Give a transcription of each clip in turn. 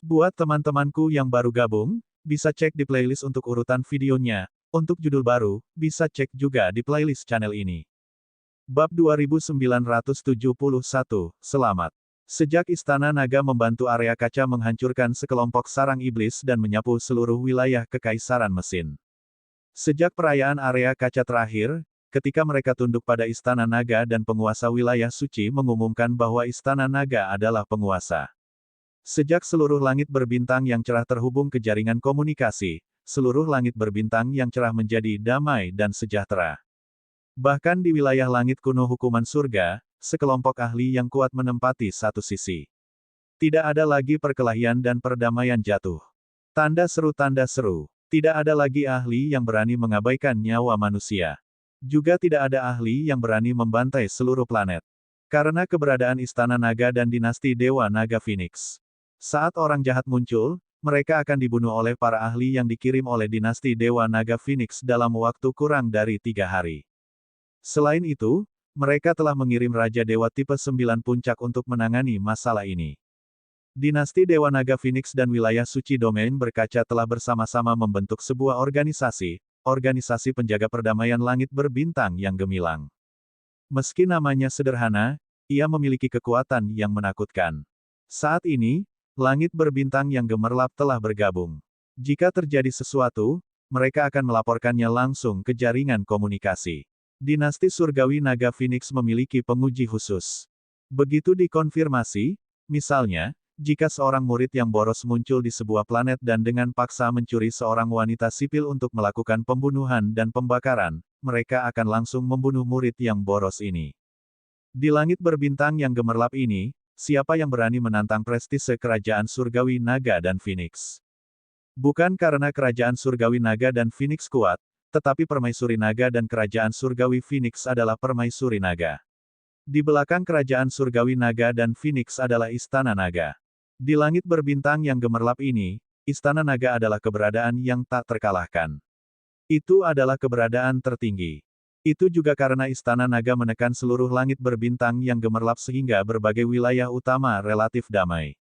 Buat teman-temanku yang baru gabung, bisa cek di playlist untuk urutan videonya. Untuk judul baru, bisa cek juga di playlist channel ini. Bab 2971, Selamat. Sejak Istana Naga membantu area kaca menghancurkan sekelompok sarang iblis dan menyapu seluruh wilayah Kekaisaran Mesin. Sejak perayaan area kaca terakhir, ketika mereka tunduk pada Istana Naga dan penguasa wilayah suci mengumumkan bahwa Istana Naga adalah penguasa. Sejak seluruh langit berbintang yang cerah terhubung ke jaringan komunikasi, seluruh langit berbintang yang cerah menjadi damai dan sejahtera. Bahkan di wilayah langit kuno hukuman surga, sekelompok ahli yang kuat menempati satu sisi. Tidak ada lagi perkelahian dan perdamaian jatuh. Tanda seru, tidak ada lagi ahli yang berani mengabaikan nyawa manusia. Juga tidak ada ahli yang berani membantai seluruh planet. Karena keberadaan Istana Naga dan dinasti Dewa Naga Phoenix. Saat orang jahat muncul, mereka akan dibunuh oleh para ahli yang dikirim oleh dinasti Dewa Naga Phoenix dalam waktu kurang dari 3 hari. Selain itu, mereka telah mengirim Raja Dewa tipe 9 puncak untuk menangani masalah ini. Dinasti Dewa Naga Phoenix dan wilayah suci domain berkaca telah bersama-sama membentuk sebuah organisasi penjaga perdamaian langit berbintang yang gemilang. Meski namanya sederhana, ia memiliki kekuatan yang menakutkan. Saat ini, langit berbintang yang gemerlap telah bergabung. Jika terjadi sesuatu, mereka akan melaporkannya langsung ke jaringan komunikasi. Dinasti Surgawi Naga Phoenix memiliki penguji khusus. Begitu dikonfirmasi, misalnya, jika seorang murid yang boros muncul di sebuah planet dan dengan paksa mencuri seorang wanita sipil untuk melakukan pembunuhan dan pembakaran, mereka akan langsung membunuh murid yang boros ini. Di langit berbintang yang gemerlap ini, siapa yang berani menantang prestise kerajaan Surgawi Naga dan Phoenix? Bukan karena kerajaan Surgawi Naga dan Phoenix kuat, tetapi Permaisuri Naga dan kerajaan Surgawi Phoenix adalah Permaisuri Naga. Di belakang kerajaan Surgawi Naga dan Phoenix adalah Istana Naga. Di langit berbintang yang gemerlap ini, Istana Naga adalah keberadaan yang tak terkalahkan. Itu adalah keberadaan tertinggi. Itu juga karena Istana Naga menekan seluruh langit berbintang yang gemerlap sehingga berbagai wilayah utama relatif damai.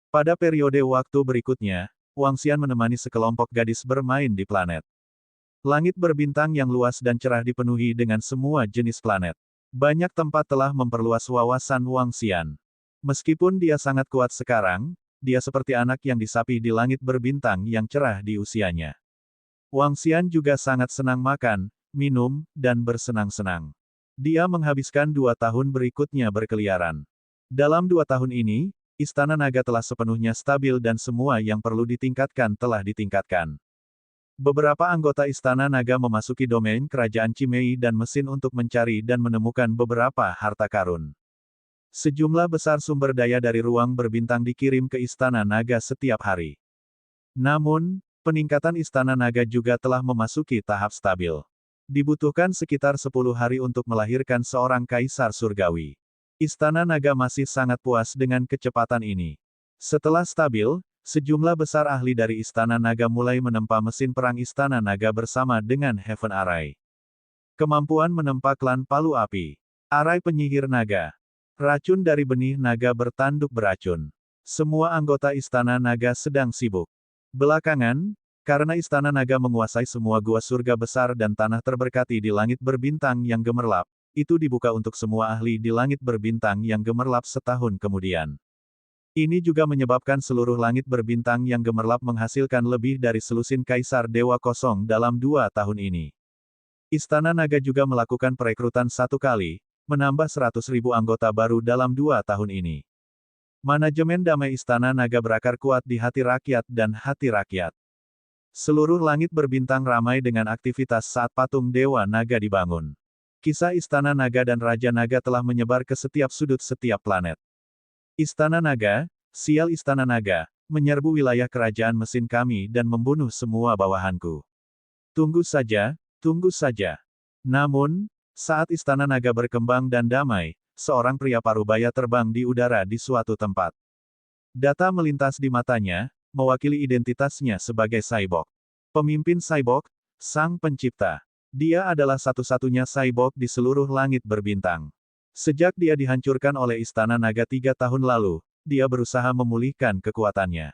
Pada periode waktu berikutnya, Wang Xian menemani sekelompok gadis bermain di planet. Langit berbintang yang luas dan cerah dipenuhi dengan semua jenis planet. Banyak tempat telah memperluas wawasan Wang Xian. Meskipun dia sangat kuat sekarang, dia seperti anak yang disapi di langit berbintang yang cerah di usianya. Wang Xian juga sangat senang makan, minum, dan bersenang-senang. Dia menghabiskan 2 tahun berikutnya berkeliaran. Dalam 2 tahun ini, Istana Naga telah sepenuhnya stabil dan semua yang perlu ditingkatkan telah ditingkatkan. Beberapa anggota Istana Naga memasuki domain kerajaan Cimei dan mesin untuk mencari dan menemukan beberapa harta karun. Sejumlah besar sumber daya dari ruang berbintang dikirim ke Istana Naga setiap hari. Namun, peningkatan Istana Naga juga telah memasuki tahap stabil. Dibutuhkan sekitar 10 hari untuk melahirkan seorang kaisar surgawi. Istana Naga masih sangat puas dengan kecepatan ini. Setelah stabil, sejumlah besar ahli dari Istana Naga mulai menempa mesin perang Istana Naga bersama dengan Heaven Array. Kemampuan menempa klan palu api. Arai penyihir naga. Racun dari benih naga bertanduk beracun. Semua anggota Istana Naga sedang sibuk. Belakangan, karena Istana Naga menguasai semua gua surga besar dan tanah terberkati di langit berbintang yang gemerlap, itu dibuka untuk semua ahli di langit berbintang yang gemerlap setahun kemudian. Ini juga menyebabkan seluruh langit berbintang yang gemerlap menghasilkan lebih dari selusin Kaisar Dewa Kosong dalam 2 tahun ini. Istana Naga juga melakukan perekrutan 1 kali, menambah 100.000 anggota baru dalam 2 tahun ini. Manajemen damai Istana Naga berakar kuat di hati rakyat dan hati rakyat. Seluruh langit berbintang ramai dengan aktivitas saat patung Dewa Naga dibangun. Kisah Istana Naga dan Raja Naga telah menyebar ke setiap sudut setiap planet. Istana Naga, sial Istana Naga, menyerbu wilayah kerajaan mesin kami dan membunuh semua bawahanku. Tunggu saja, tunggu saja. Namun, saat Istana Naga berkembang dan damai, seorang pria parubaya terbang di udara di suatu tempat. Data melintas di matanya, mewakili identitasnya sebagai cyborg. Pemimpin cyborg, sang pencipta. Dia adalah satu-satunya cyborg di seluruh langit berbintang. Sejak dia dihancurkan oleh Istana Naga 3 tahun lalu, dia berusaha memulihkan kekuatannya.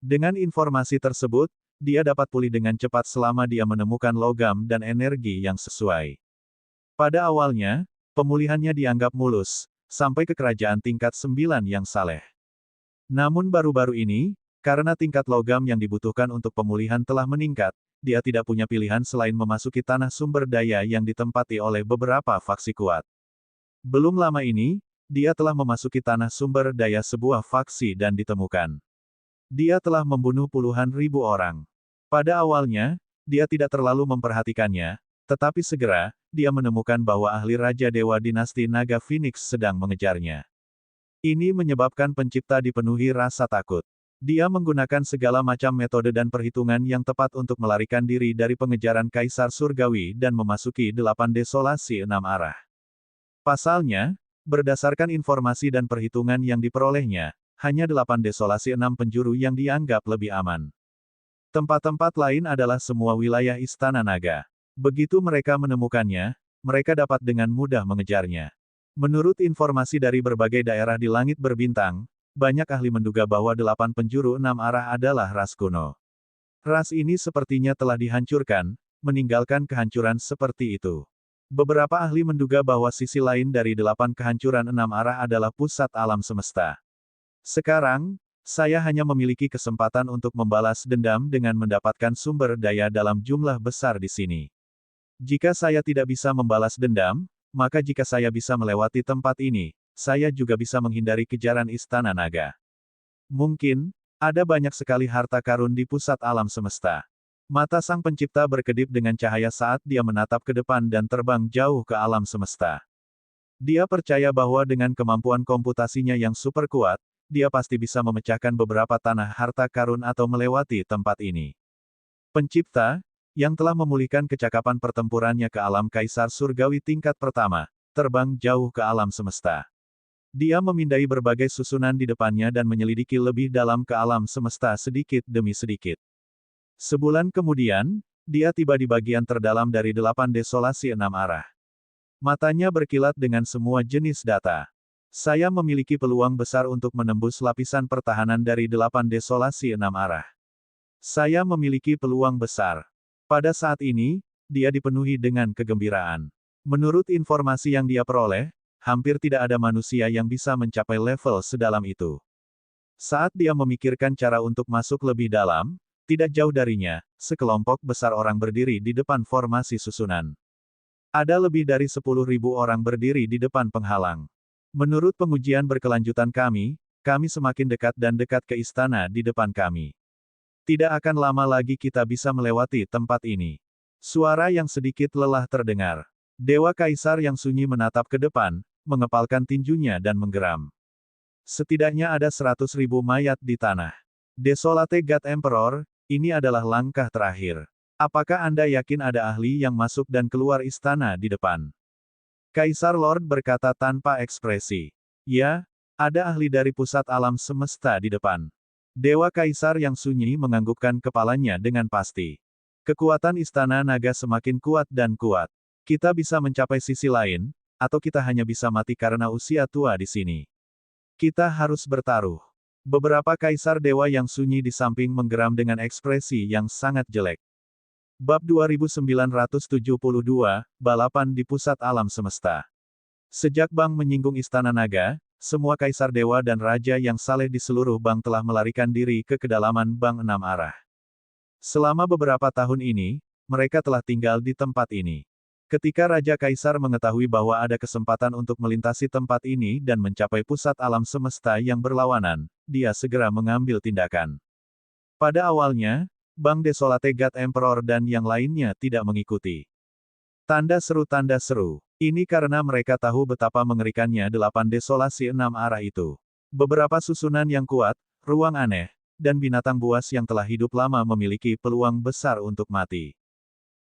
Dengan informasi tersebut, dia dapat pulih dengan cepat selama dia menemukan logam dan energi yang sesuai. Pada awalnya, pemulihannya dianggap mulus, sampai ke kerajaan tingkat 9 yang saleh. Namun baru-baru ini, karena tingkat logam yang dibutuhkan untuk pemulihan telah meningkat, dia tidak punya pilihan selain memasuki tanah sumber daya yang ditempati oleh beberapa faksi kuat. Belum lama ini, dia telah memasuki tanah sumber daya sebuah faksi dan ditemukan. Dia telah membunuh puluhan ribu orang. Pada awalnya, dia tidak terlalu memperhatikannya, tetapi segera, dia menemukan bahwa ahli Raja Dewa dinasti Naga Phoenix sedang mengejarnya. Ini menyebabkan pencipta dipenuhi rasa takut. Dia menggunakan segala macam metode dan perhitungan yang tepat untuk melarikan diri dari pengejaran Kaisar Surgawi dan memasuki 8 desolasi 6 arah. Pasalnya, berdasarkan informasi dan perhitungan yang diperolehnya, hanya 8 desolasi 6 penjuru yang dianggap lebih aman. Tempat-tempat lain adalah semua wilayah Istana Naga. Begitu mereka menemukannya, mereka dapat dengan mudah mengejarnya. Menurut informasi dari berbagai daerah di langit berbintang, banyak ahli menduga bahwa 8 penjuru 6 arah adalah ras kuno. Ras ini sepertinya telah dihancurkan, meninggalkan kehancuran seperti itu. Beberapa ahli menduga bahwa sisi lain dari 8 kehancuran 6 arah adalah pusat alam semesta. Sekarang, saya hanya memiliki kesempatan untuk membalas dendam dengan mendapatkan sumber daya dalam jumlah besar di sini. Jika saya tidak bisa membalas dendam, maka jika saya bisa melewati tempat ini, saya juga bisa menghindari kejaran Istana Naga. Mungkin, ada banyak sekali harta karun di pusat alam semesta. Mata sang pencipta berkedip dengan cahaya saat dia menatap ke depan dan terbang jauh ke alam semesta. Dia percaya bahwa dengan kemampuan komputasinya yang super kuat, dia pasti bisa memecahkan beberapa tanah harta karun atau melewati tempat ini. Pencipta, yang telah memulihkan kecakapan pertempurannya ke alam Kaisar Surgawi tingkat pertama, terbang jauh ke alam semesta. Dia memindai berbagai susunan di depannya dan menyelidiki lebih dalam ke alam semesta sedikit demi sedikit. Sebulan kemudian, dia tiba di bagian terdalam dari 8 desolasi 6 arah. Matanya berkilat dengan semua jenis data. Saya memiliki peluang besar untuk menembus lapisan pertahanan dari 8 desolasi 6 arah. Saya memiliki peluang besar. Pada saat ini, dia dipenuhi dengan kegembiraan. Menurut informasi yang dia peroleh, hampir tidak ada manusia yang bisa mencapai level sedalam itu. Saat dia memikirkan cara untuk masuk lebih dalam, tidak jauh darinya, sekelompok besar orang berdiri di depan formasi susunan. Ada lebih dari 10.000 orang berdiri di depan penghalang. Menurut pengujian berkelanjutan kami semakin dekat dan dekat ke istana di depan kami. Tidak akan lama lagi kita bisa melewati tempat ini. Suara yang sedikit lelah terdengar. Dewa Kaisar yang sunyi menatap ke depan, mengepalkan tinjunya dan menggeram. Setidaknya ada 100.000 mayat di tanah. Desolate God Emperor, ini adalah langkah terakhir. Apakah Anda yakin ada ahli yang masuk dan keluar istana di depan? Kaisar Lord berkata tanpa ekspresi. Ya, ada ahli dari pusat alam semesta di depan. Dewa Kaisar yang sunyi menganggukkan kepalanya dengan pasti. Kekuatan Istana Naga semakin kuat dan kuat. Kita bisa mencapai sisi lain, atau kita hanya bisa mati karena usia tua di sini. Kita harus bertaruh. Beberapa Kaisar Dewa yang sunyi di samping menggeram dengan ekspresi yang sangat jelek. Bab 2972, Balapan di Pusat Alam Semesta. Sejak Bang menyinggung Istana Naga, semua Kaisar Dewa dan Raja yang saleh di seluruh Bang telah melarikan diri ke kedalaman Bang 6 arah. Selama beberapa tahun ini, mereka telah tinggal di tempat ini. Ketika Raja Kaisar mengetahui bahwa ada kesempatan untuk melintasi tempat ini dan mencapai pusat alam semesta yang berlawanan, dia segera mengambil tindakan. Pada awalnya, Bang Desolate God Emperor dan yang lainnya tidak mengikuti. Tanda seru. Ini karena mereka tahu betapa mengerikannya 8 desolasi 6 arah itu. Beberapa susunan yang kuat, ruang aneh, dan binatang buas yang telah hidup lama memiliki peluang besar untuk mati.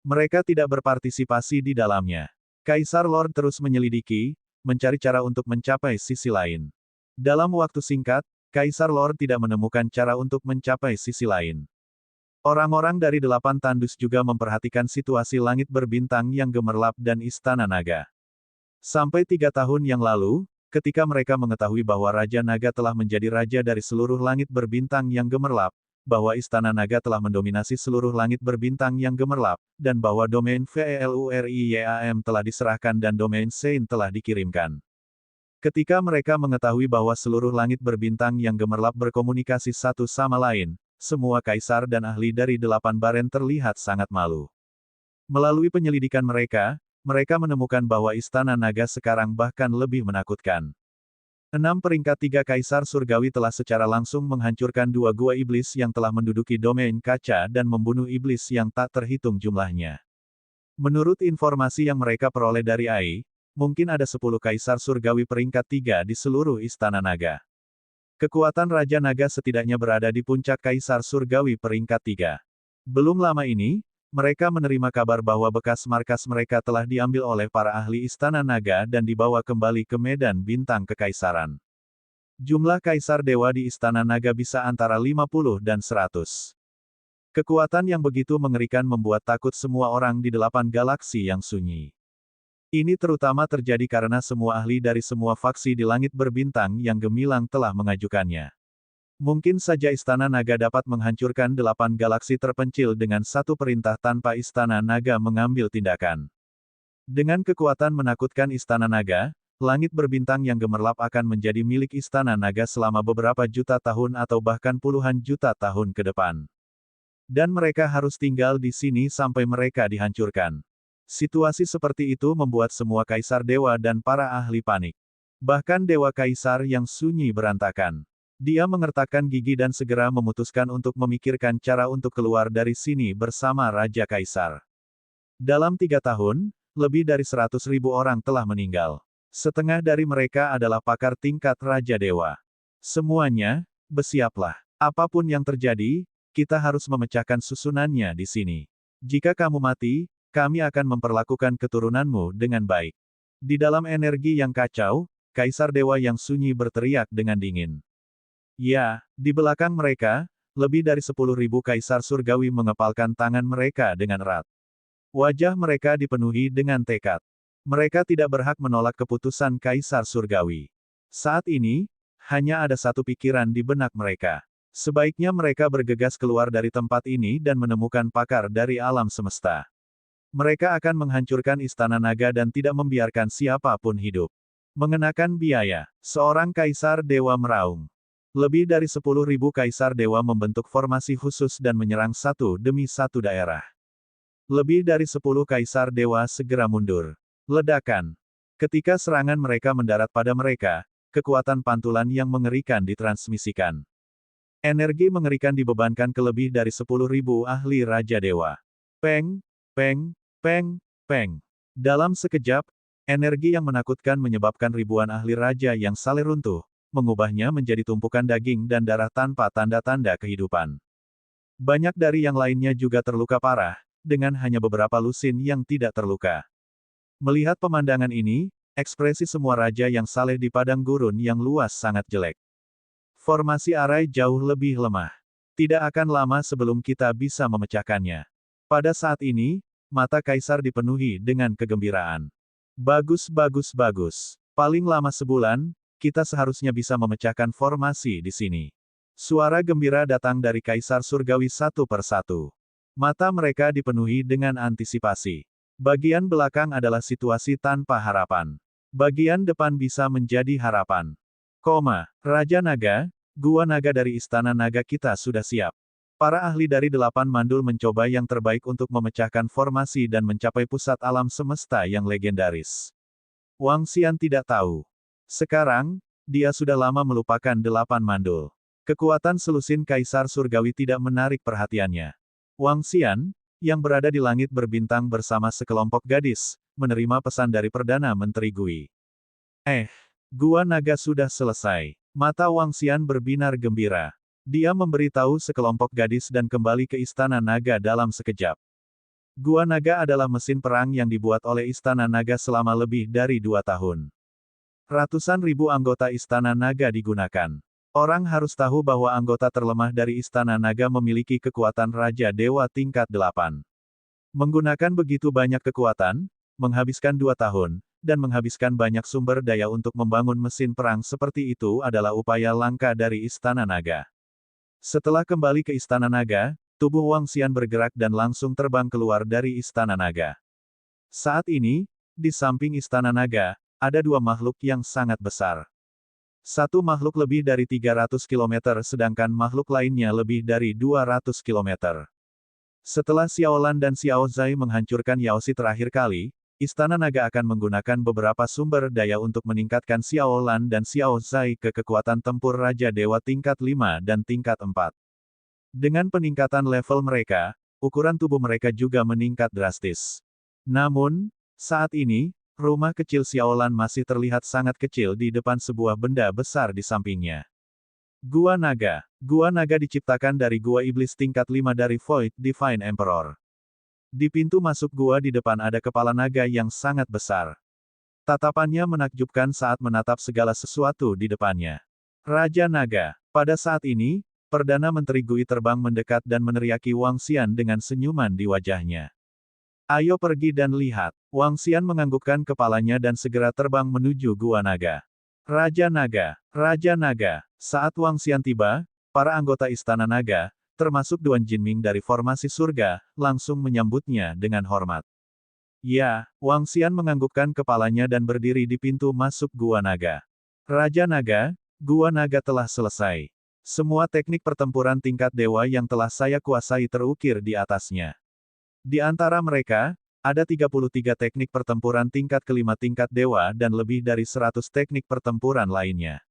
Mereka tidak berpartisipasi di dalamnya. Kaisar Lord terus menyelidiki, mencari cara untuk mencapai sisi lain. Dalam waktu singkat, Kaisar Lord tidak menemukan cara untuk mencapai sisi lain. Orang-orang dari 8 tandus juga memperhatikan situasi langit berbintang yang gemerlap dan Istana Naga. Sampai 3 tahun yang lalu, ketika mereka mengetahui bahwa Raja Naga telah menjadi raja dari seluruh langit berbintang yang gemerlap, bahwa Istana Naga telah mendominasi seluruh langit berbintang yang gemerlap, dan bahwa domain VELURIYAM telah diserahkan dan domain Sein telah dikirimkan. Ketika mereka mengetahui bahwa seluruh langit berbintang yang gemerlap berkomunikasi satu sama lain, semua kaisar dan ahli dari 8 baren terlihat sangat malu. Melalui penyelidikan mereka, mereka menemukan bahwa Istana Naga sekarang bahkan lebih menakutkan. 6 peringkat 3 kaisar surgawi telah secara langsung menghancurkan 2 gua iblis yang telah menduduki domain kaca dan membunuh iblis yang tak terhitung jumlahnya. Menurut informasi yang mereka peroleh dari AI, mungkin ada 10 kaisar surgawi peringkat 3 di seluruh Istana Naga. Kekuatan Raja Naga setidaknya berada di puncak kaisar surgawi peringkat 3. Belum lama ini, mereka menerima kabar bahwa bekas markas mereka telah diambil oleh para ahli Istana Naga dan dibawa kembali ke medan bintang kekaisaran. Jumlah kaisar dewa di Istana Naga bisa antara 50 dan 100. Kekuatan yang begitu mengerikan membuat takut semua orang di 8 galaksi yang sunyi. Ini terutama terjadi karena semua ahli dari semua faksi di langit berbintang yang gemilang telah mengajukannya. Mungkin saja Istana Naga dapat menghancurkan 8 galaksi terpencil dengan satu perintah tanpa Istana Naga mengambil tindakan. Dengan kekuatan menakutkan Istana Naga, langit berbintang yang gemerlap akan menjadi milik Istana Naga selama beberapa juta tahun atau bahkan puluhan juta tahun ke depan. Dan mereka harus tinggal di sini sampai mereka dihancurkan. Situasi seperti itu membuat semua kaisar dewa dan para ahli panik. Bahkan dewa kaisar yang sunyi berantakan. Dia mengertakkan gigi dan segera memutuskan untuk memikirkan cara untuk keluar dari sini bersama Raja Kaisar. Dalam 3 tahun, lebih dari 100.000 orang telah meninggal. Setengah dari mereka adalah pakar tingkat Raja Dewa. Semuanya, bersiaplah. Apapun yang terjadi, kita harus memecahkan susunannya di sini. Jika kamu mati, kami akan memperlakukan keturunanmu dengan baik. Di dalam energi yang kacau, Kaisar Dewa yang sunyi berteriak dengan dingin. Ya, di belakang mereka, lebih dari 10.000 kaisar surgawi mengepalkan tangan mereka dengan erat. Wajah mereka dipenuhi dengan tekad. Mereka tidak berhak menolak keputusan kaisar surgawi. Saat ini, hanya ada satu pikiran di benak mereka. Sebaiknya mereka bergegas keluar dari tempat ini dan menemukan pakar dari alam semesta. Mereka akan menghancurkan Istana Naga dan tidak membiarkan siapapun hidup. Mengenakan biaya, seorang kaisar dewa meraung. Lebih dari 10.000 kaisar dewa membentuk formasi khusus dan menyerang satu demi satu daerah. Lebih dari 10 kaisar dewa segera mundur. Ledakan. Ketika serangan mereka mendarat pada mereka, kekuatan pantulan yang mengerikan ditransmisikan. Energi mengerikan dibebankan ke lebih dari 10.000 ahli Raja Dewa. Peng, peng, peng, peng. Dalam sekejap, energi yang menakutkan menyebabkan ribuan ahli raja yang saling runtuh, mengubahnya menjadi tumpukan daging dan darah tanpa tanda-tanda kehidupan. Banyak dari yang lainnya juga terluka parah, dengan hanya beberapa lusin yang tidak terluka. Melihat pemandangan ini, ekspresi semua raja yang saleh di padang gurun yang luas sangat jelek. Formasi Arai jauh lebih lemah. Tidak akan lama sebelum kita bisa memecahkannya. Pada saat ini, mata kaisar dipenuhi dengan kegembiraan. Bagus bagus bagus. Paling lama sebulan, kita seharusnya bisa memecahkan formasi di sini. Suara gembira datang dari kaisar surgawi satu persatu. Mata mereka dipenuhi dengan antisipasi. Bagian belakang adalah situasi tanpa harapan. Bagian depan bisa menjadi harapan. Raja Naga, Gua Naga dari Istana Naga kita sudah siap. Para ahli dari 8 mandul mencoba yang terbaik untuk memecahkan formasi dan mencapai pusat alam semesta yang legendaris. Wang Xian tidak tahu. Sekarang, dia sudah lama melupakan 8 mandul. Kekuatan selusin Kaisar Surgawi tidak menarik perhatiannya. Wang Xian, yang berada di langit berbintang bersama sekelompok gadis, menerima pesan dari Perdana Menteri Gui. Gua Naga sudah selesai. Mata Wang Xian berbinar gembira. Dia memberitahu sekelompok gadis dan kembali ke Istana Naga dalam sekejap. Gua Naga adalah mesin perang yang dibuat oleh Istana Naga selama lebih dari 2 tahun. Ratusan ribu anggota Istana Naga digunakan. Orang harus tahu bahwa anggota terlemah dari Istana Naga memiliki kekuatan Raja Dewa tingkat 8. Menggunakan begitu banyak kekuatan, menghabiskan 2 tahun, dan menghabiskan banyak sumber daya untuk membangun mesin perang seperti itu adalah upaya langka dari Istana Naga. Setelah kembali ke Istana Naga, tubuh Wang Xian bergerak dan langsung terbang keluar dari Istana Naga. Saat ini, di samping Istana Naga, ada dua makhluk yang sangat besar. Satu makhluk lebih dari 300 km sedangkan makhluk lainnya lebih dari 200 km. Setelah Xiaolan dan Xiao Zai menghancurkan Yaoxi terakhir kali, Istana Naga akan menggunakan beberapa sumber daya untuk meningkatkan Xiaolan dan Xiao Zai ke kekuatan tempur Raja Dewa tingkat 5 dan tingkat 4. Dengan peningkatan level mereka, ukuran tubuh mereka juga meningkat drastis. Namun, saat ini, rumah kecil Xiaolan masih terlihat sangat kecil di depan sebuah benda besar di sampingnya. Gua Naga. Gua Naga diciptakan dari gua iblis tingkat 5 dari Void Divine Emperor. Di pintu masuk gua di depan ada kepala naga yang sangat besar. Tatapannya menakjubkan saat menatap segala sesuatu di depannya. Raja Naga. Pada saat ini, Perdana Menteri Gui terbang mendekat dan meneriaki Wang Xian dengan senyuman di wajahnya. Ayo pergi dan lihat. Wang Xian menganggukkan kepalanya dan segera terbang menuju Gua Naga. Raja Naga. Raja Naga. Saat Wang Xian tiba, para anggota Istana Naga, termasuk Duan Jinming dari Formasi Surga, langsung menyambutnya dengan hormat. Ya, Wang Xian menganggukkan kepalanya dan berdiri di pintu masuk Gua Naga. Raja Naga, Gua Naga telah selesai. Semua teknik pertempuran tingkat dewa yang telah saya kuasai terukir di atasnya. Di antara mereka, ada 33 teknik pertempuran tingkat kelima tingkat dewa dan lebih dari 100 teknik pertempuran lainnya.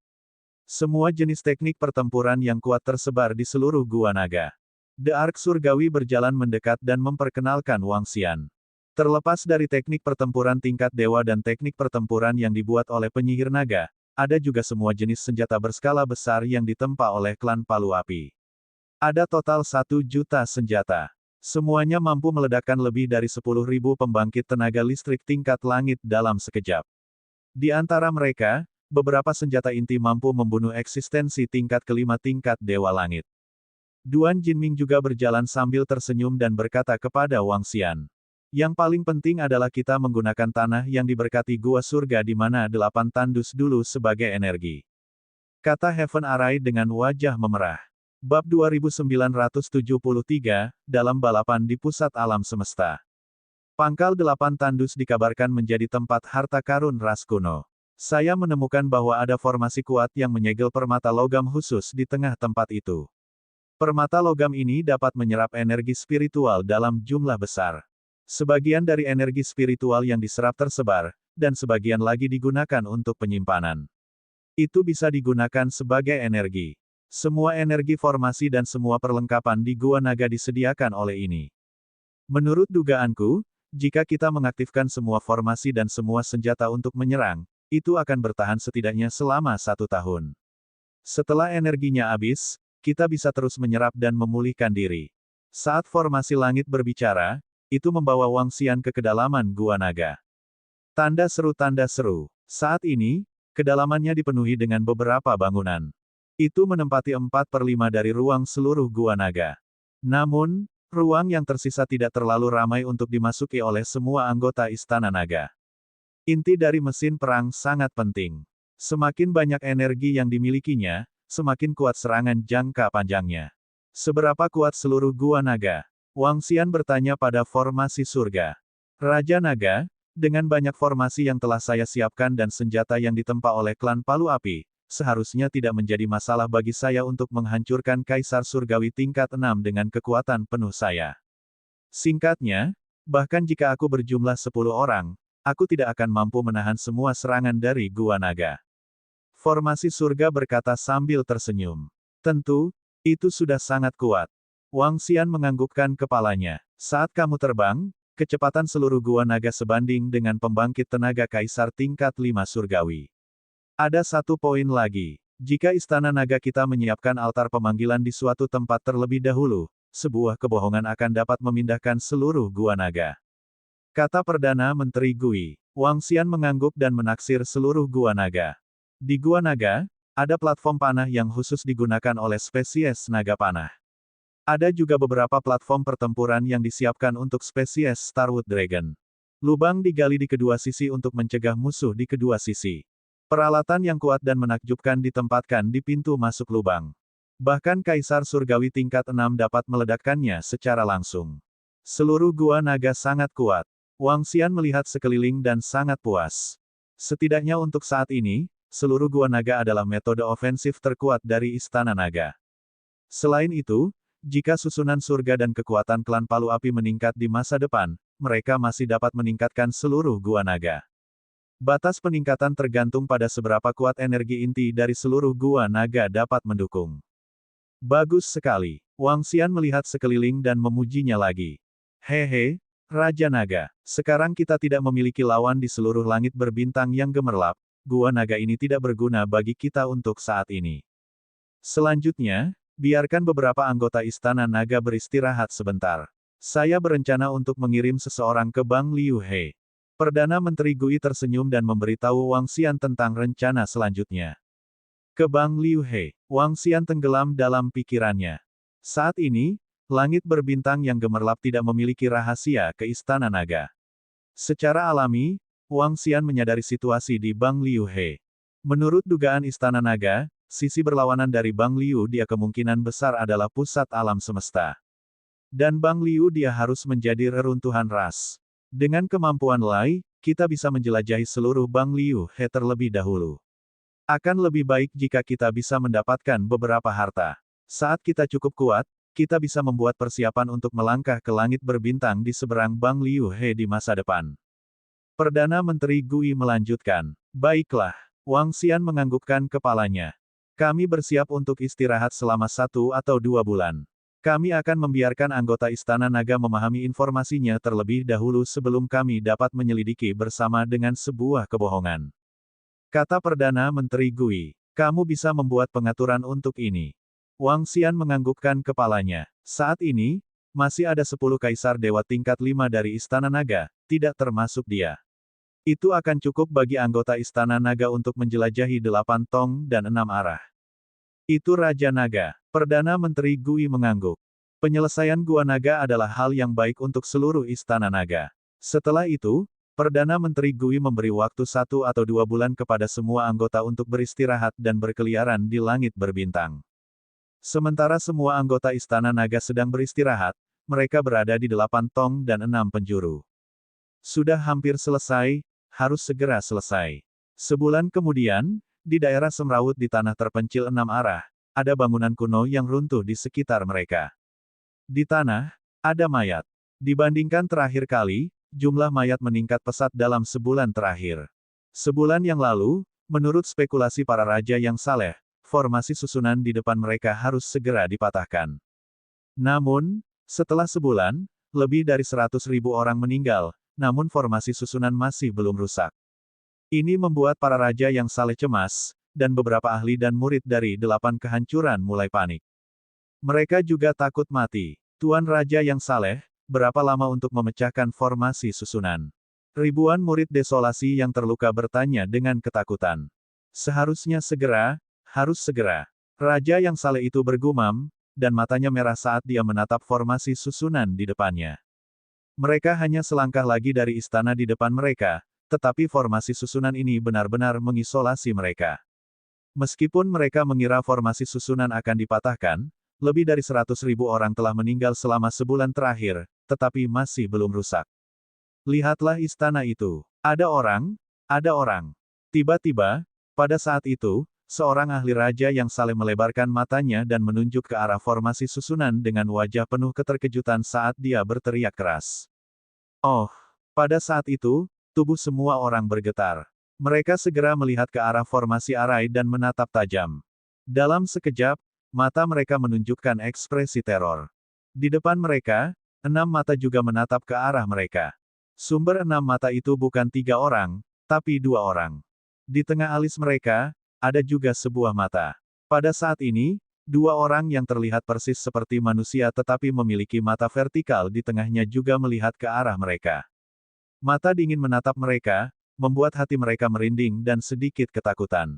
Semua jenis teknik pertempuran yang kuat tersebar di seluruh Gua Naga. The Ark Surgawi berjalan mendekat dan memperkenalkan Wang Xian. Terlepas dari teknik pertempuran tingkat dewa dan teknik pertempuran yang dibuat oleh penyihir naga, ada juga semua jenis senjata berskala besar yang ditempa oleh klan Palu Api. Ada total 1 juta senjata. Semuanya mampu meledakkan lebih dari 10.000 pembangkit tenaga listrik tingkat langit dalam sekejap. Di antara mereka, beberapa senjata inti mampu membunuh eksistensi tingkat kelima tingkat Dewa Langit. Duan Jinming juga berjalan sambil tersenyum dan berkata kepada Wang Xian. Yang paling penting adalah kita menggunakan tanah yang diberkati Gua Surga di mana 8 tandus dulu sebagai energi. Kata Heaven Arai dengan wajah memerah. Bab 2973, dalam balapan di pusat alam semesta. Pangkal 8 tandus dikabarkan menjadi tempat harta karun ras kuno. Saya menemukan bahwa ada formasi kuat yang menyegel permata logam khusus di tengah tempat itu. Permata logam ini dapat menyerap energi spiritual dalam jumlah besar. Sebagian dari energi spiritual yang diserap tersebar, dan sebagian lagi digunakan untuk penyimpanan. Itu bisa digunakan sebagai energi. Semua energi formasi dan semua perlengkapan di Gua Naga disediakan oleh ini. Menurut dugaanku, jika kita mengaktifkan semua formasi dan semua senjata untuk menyerang, itu akan bertahan setidaknya selama 1 tahun. Setelah energinya habis, kita bisa terus menyerap dan memulihkan diri. Saat formasi langit berbicara, itu membawa Wang Xian ke kedalaman Gua Naga. Tanda seru. Saat ini, kedalamannya dipenuhi dengan beberapa bangunan. Itu menempati 4/5 dari ruang seluruh Gua Naga. Namun, ruang yang tersisa tidak terlalu ramai untuk dimasuki oleh semua anggota Istana Naga. Inti dari mesin perang sangat penting. Semakin banyak energi yang dimilikinya, semakin kuat serangan jangka panjangnya. Seberapa kuat seluruh Gua Naga? Wang Xian bertanya pada Formasi Surga. Raja Naga, dengan banyak formasi yang telah saya siapkan dan senjata yang ditempa oleh klan Palu Api, seharusnya tidak menjadi masalah bagi saya untuk menghancurkan Kaisar Surgawi tingkat 6 dengan kekuatan penuh saya. Singkatnya, bahkan jika aku berjumlah 10 orang, aku tidak akan mampu menahan semua serangan dari Gua Naga. Formasi Surga berkata sambil tersenyum. Tentu, itu sudah sangat kuat. Wang Xian menganggukkan kepalanya. Saat kamu terbang, kecepatan seluruh Gua Naga sebanding dengan pembangkit tenaga Kaisar tingkat 5 Surgawi. Ada 1 poin lagi. Jika Istana Naga kita menyiapkan altar pemanggilan di suatu tempat terlebih dahulu, sebuah kebohongan akan dapat memindahkan seluruh Gua Naga. Kata Perdana Menteri Gui. Wang Xian mengangguk dan menaksir seluruh Gua Naga. Di Gua Naga, ada platform panah yang khusus digunakan oleh spesies naga panah. Ada juga beberapa platform pertempuran yang disiapkan untuk spesies Starwood Dragon. Lubang digali di kedua sisi untuk mencegah musuh di kedua sisi. Peralatan yang kuat dan menakjubkan ditempatkan di pintu masuk lubang. Bahkan Kaisar Surgawi tingkat 6 dapat meledakkannya secara langsung. Seluruh gua naga sangat kuat. Wang Xian melihat sekeliling dan sangat puas. Setidaknya untuk saat ini, seluruh gua naga adalah metode ofensif terkuat dari Istana Naga. Selain itu, jika susunan surga dan kekuatan klan Palu Api meningkat di masa depan, mereka masih dapat meningkatkan seluruh gua naga. Batas peningkatan tergantung pada seberapa kuat energi inti dari seluruh gua naga dapat mendukung. Bagus sekali. Wang Xian melihat sekeliling dan memujinya lagi. Hehe, Raja Naga, sekarang kita tidak memiliki lawan di seluruh langit berbintang yang gemerlap, gua naga ini tidak berguna bagi kita untuk saat ini. Selanjutnya, biarkan beberapa anggota Istana Naga beristirahat sebentar. Saya berencana untuk mengirim seseorang ke Bang Liu He. Perdana Menteri Gui tersenyum dan memberitahu Wang Xian tentang rencana selanjutnya. Ke Bang Liu He, Wang Xian tenggelam dalam pikirannya. Saat ini, langit berbintang yang gemerlap tidak memiliki rahasia ke Istana Naga. Secara alami, Wang Xian menyadari situasi di Bang Liu He. Menurut dugaan Istana Naga, sisi berlawanan dari Bang Liu dia kemungkinan besar adalah pusat alam semesta. Dan Bang Liu dia harus menjadi reruntuhan ras. Dengan kemampuan Lai, kita bisa menjelajahi seluruh Bang Liu He terlebih dahulu. Akan lebih baik jika kita bisa mendapatkan beberapa harta. Saat kita cukup kuat, kita bisa membuat persiapan untuk melangkah ke langit berbintang di seberang Bang Liu He di masa depan. Perdana Menteri Gui melanjutkan. Baiklah, Wang Xian menganggukkan kepalanya. Kami bersiap untuk istirahat selama 1 atau 2 bulan. Kami akan membiarkan anggota Istana Naga memahami informasinya terlebih dahulu sebelum kami dapat menyelidiki bersama dengan sebuah kebohongan. Kata Perdana Menteri Gui, kamu bisa membuat pengaturan untuk ini. Wang Xian menganggukkan kepalanya. Saat ini, masih ada 10 kaisar dewa tingkat 5 dari Istana Naga, tidak termasuk dia. Itu akan cukup bagi anggota Istana Naga untuk menjelajahi 8 tong dan 6 arah. Itu Raja Naga. Perdana Menteri Gui mengangguk. Penyelesaian Gua Naga adalah hal yang baik untuk seluruh Istana Naga. Setelah itu, Perdana Menteri Gui memberi waktu 1 atau 2 bulan kepada semua anggota untuk beristirahat dan berkeliaran di langit berbintang. Sementara semua anggota Istana Naga sedang beristirahat, mereka berada di 8 tong dan 6 penjuru. Sudah hampir selesai, harus segera selesai. Sebulan kemudian, di daerah semrawut di tanah terpencil 6 arah, ada bangunan kuno yang runtuh di sekitar mereka. Di tanah, ada mayat. Dibandingkan terakhir kali, jumlah mayat meningkat pesat dalam sebulan terakhir. Sebulan yang lalu, menurut spekulasi para raja yang saleh, formasi susunan di depan mereka harus segera dipatahkan. Namun, setelah sebulan, lebih dari 100.000 orang meninggal, namun formasi susunan masih belum rusak. Ini membuat para raja yang saleh cemas, dan beberapa ahli dan murid dari 8 kehancuran mulai panik. Mereka juga takut mati. Tuan Raja yang saleh, berapa lama untuk memecahkan formasi susunan? Ribuan murid desolasi yang terluka bertanya dengan ketakutan. Seharusnya segera, harus segera. Raja yang saleh itu bergumam, dan matanya merah saat dia menatap formasi susunan di depannya. Mereka hanya selangkah lagi dari istana di depan mereka, tetapi formasi susunan ini benar-benar mengisolasi mereka. Meskipun mereka mengira formasi susunan akan dipatahkan, lebih dari 100.000 orang telah meninggal selama sebulan terakhir, tetapi masih belum rusak. Lihatlah istana itu. Ada orang, ada orang. Tiba-tiba, pada saat itu, seorang ahli raja yang saleh melebarkan matanya dan menunjuk ke arah formasi susunan dengan wajah penuh keterkejutan saat dia berteriak keras. Oh, pada saat itu, tubuh semua orang bergetar. Mereka segera melihat ke arah formasi arai dan menatap tajam. Dalam sekejap, mata mereka menunjukkan ekspresi teror. Di depan mereka, 6 mata juga menatap ke arah mereka. Sumber 6 mata itu bukan 3 orang, tapi 2 orang. Di tengah alis mereka, ada juga sebuah mata. Pada saat ini, 2 orang yang terlihat persis seperti manusia tetapi memiliki mata vertikal di tengahnya juga melihat ke arah mereka. Mata dingin menatap mereka, membuat hati mereka merinding dan sedikit ketakutan.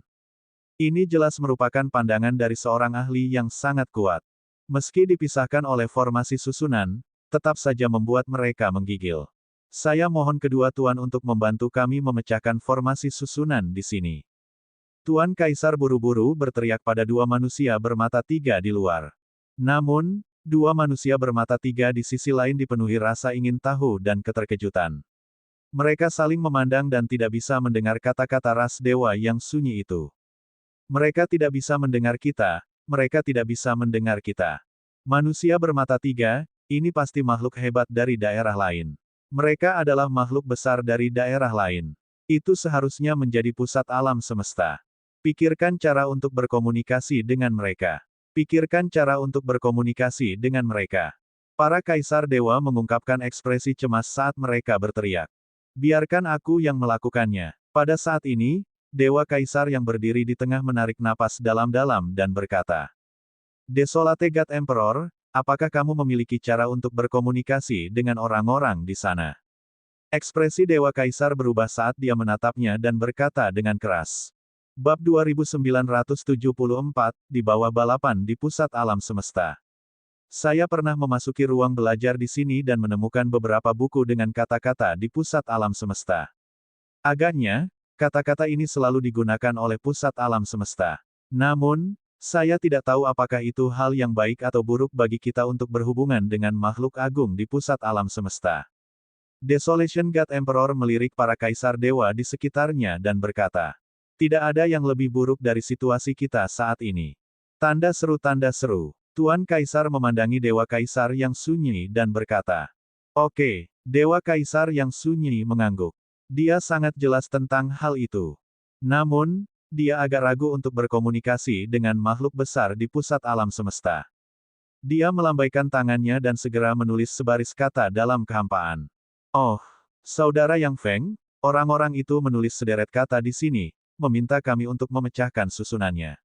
Ini jelas merupakan pandangan dari seorang ahli yang sangat kuat. Meski dipisahkan oleh formasi susunan, tetap saja membuat mereka menggigil. Saya mohon kedua tuan untuk membantu kami memecahkan formasi susunan di sini. Tuan Kaisar buru-buru berteriak pada dua manusia bermata tiga di luar. Namun, dua manusia bermata tiga di sisi lain dipenuhi rasa ingin tahu dan keterkejutan. Mereka saling memandang dan tidak bisa mendengar kata-kata ras dewa yang sunyi itu. Mereka tidak bisa mendengar kita, mereka tidak bisa mendengar kita. Manusia bermata tiga, ini pasti makhluk hebat dari daerah lain. Mereka adalah makhluk besar dari daerah lain. Itu seharusnya menjadi pusat alam semesta. Pikirkan cara untuk berkomunikasi dengan mereka. Pikirkan cara untuk berkomunikasi dengan mereka. Para kaisar dewa mengungkapkan ekspresi cemas saat mereka berteriak. Biarkan aku yang melakukannya. Pada saat ini, dewa kaisar yang berdiri di tengah menarik napas dalam-dalam dan berkata, Desolate God Emperor, apakah kamu memiliki cara untuk berkomunikasi dengan orang-orang di sana? Ekspresi dewa kaisar berubah saat dia menatapnya dan berkata dengan keras. Bab 2974, di bawah balapan di pusat alam semesta. Saya pernah memasuki ruang belajar di sini dan menemukan beberapa buku dengan kata-kata di pusat alam semesta. Agaknya, kata-kata ini selalu digunakan oleh pusat alam semesta. Namun, saya tidak tahu apakah itu hal yang baik atau buruk bagi kita untuk berhubungan dengan makhluk agung di pusat alam semesta. Desolation God Emperor melirik para kaisar dewa di sekitarnya dan berkata, tidak ada yang lebih buruk dari situasi kita saat ini. Tanda seru. Tuan Kaisar memandangi Dewa Kaisar yang sunyi dan berkata, Oke, Dewa Kaisar yang sunyi mengangguk. Dia sangat jelas tentang hal itu. Namun, dia agak ragu untuk berkomunikasi dengan makhluk besar di pusat alam semesta. Dia melambaikan tangannya dan segera menulis sebaris kata dalam kehampaan. Oh, Saudara Yang Feng, orang-orang itu menulis sederet kata di sini, meminta kami untuk memecahkan susunannya.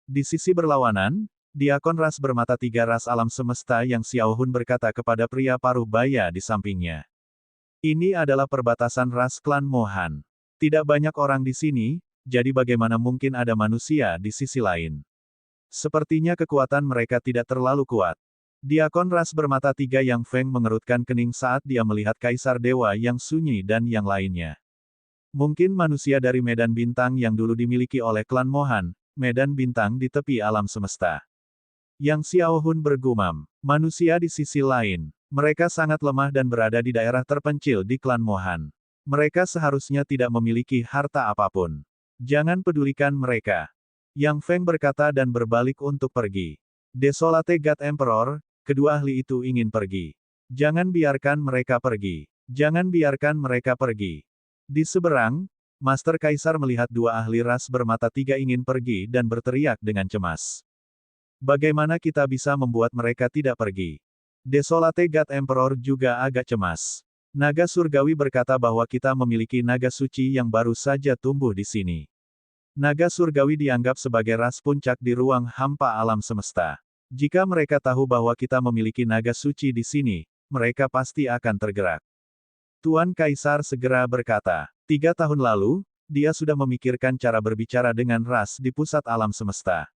Di sisi berlawanan, diakon ras bermata tiga ras alam semesta yang Xiao Hun berkata kepada pria paruh baya di sampingnya. Ini adalah perbatasan ras klan Mohan. Tidak banyak orang di sini, jadi bagaimana mungkin ada manusia di sisi lain? Sepertinya kekuatan mereka tidak terlalu kuat. Diakon ras bermata tiga Yang Feng mengerutkan kening saat dia melihat Kaisar Dewa yang sunyi dan yang lainnya. Mungkin manusia dari medan bintang yang dulu dimiliki oleh klan Mohan, medan bintang di tepi alam semesta. Yang Xiao Hun bergumam, manusia di sisi lain, mereka sangat lemah dan berada di daerah terpencil di klan Mohan. Mereka seharusnya tidak memiliki harta apapun. Jangan pedulikan mereka. Yang Feng berkata dan berbalik untuk pergi. Desolate God Emperor, kedua ahli itu ingin pergi. Jangan biarkan mereka pergi. Jangan biarkan mereka pergi. Di seberang, Master Kaisar melihat dua ahli ras bermata tiga ingin pergi dan berteriak dengan cemas. Bagaimana kita bisa membuat mereka tidak pergi? Desolate God Emperor juga agak cemas. Naga surgawi berkata bahwa kita memiliki naga suci yang baru saja tumbuh di sini. Naga surgawi dianggap sebagai ras puncak di ruang hampa alam semesta. Jika mereka tahu bahwa kita memiliki naga suci di sini, mereka pasti akan tergerak. Tuan Kaisar segera berkata, 3 tahun lalu, dia sudah memikirkan cara berbicara dengan ras di pusat alam semesta.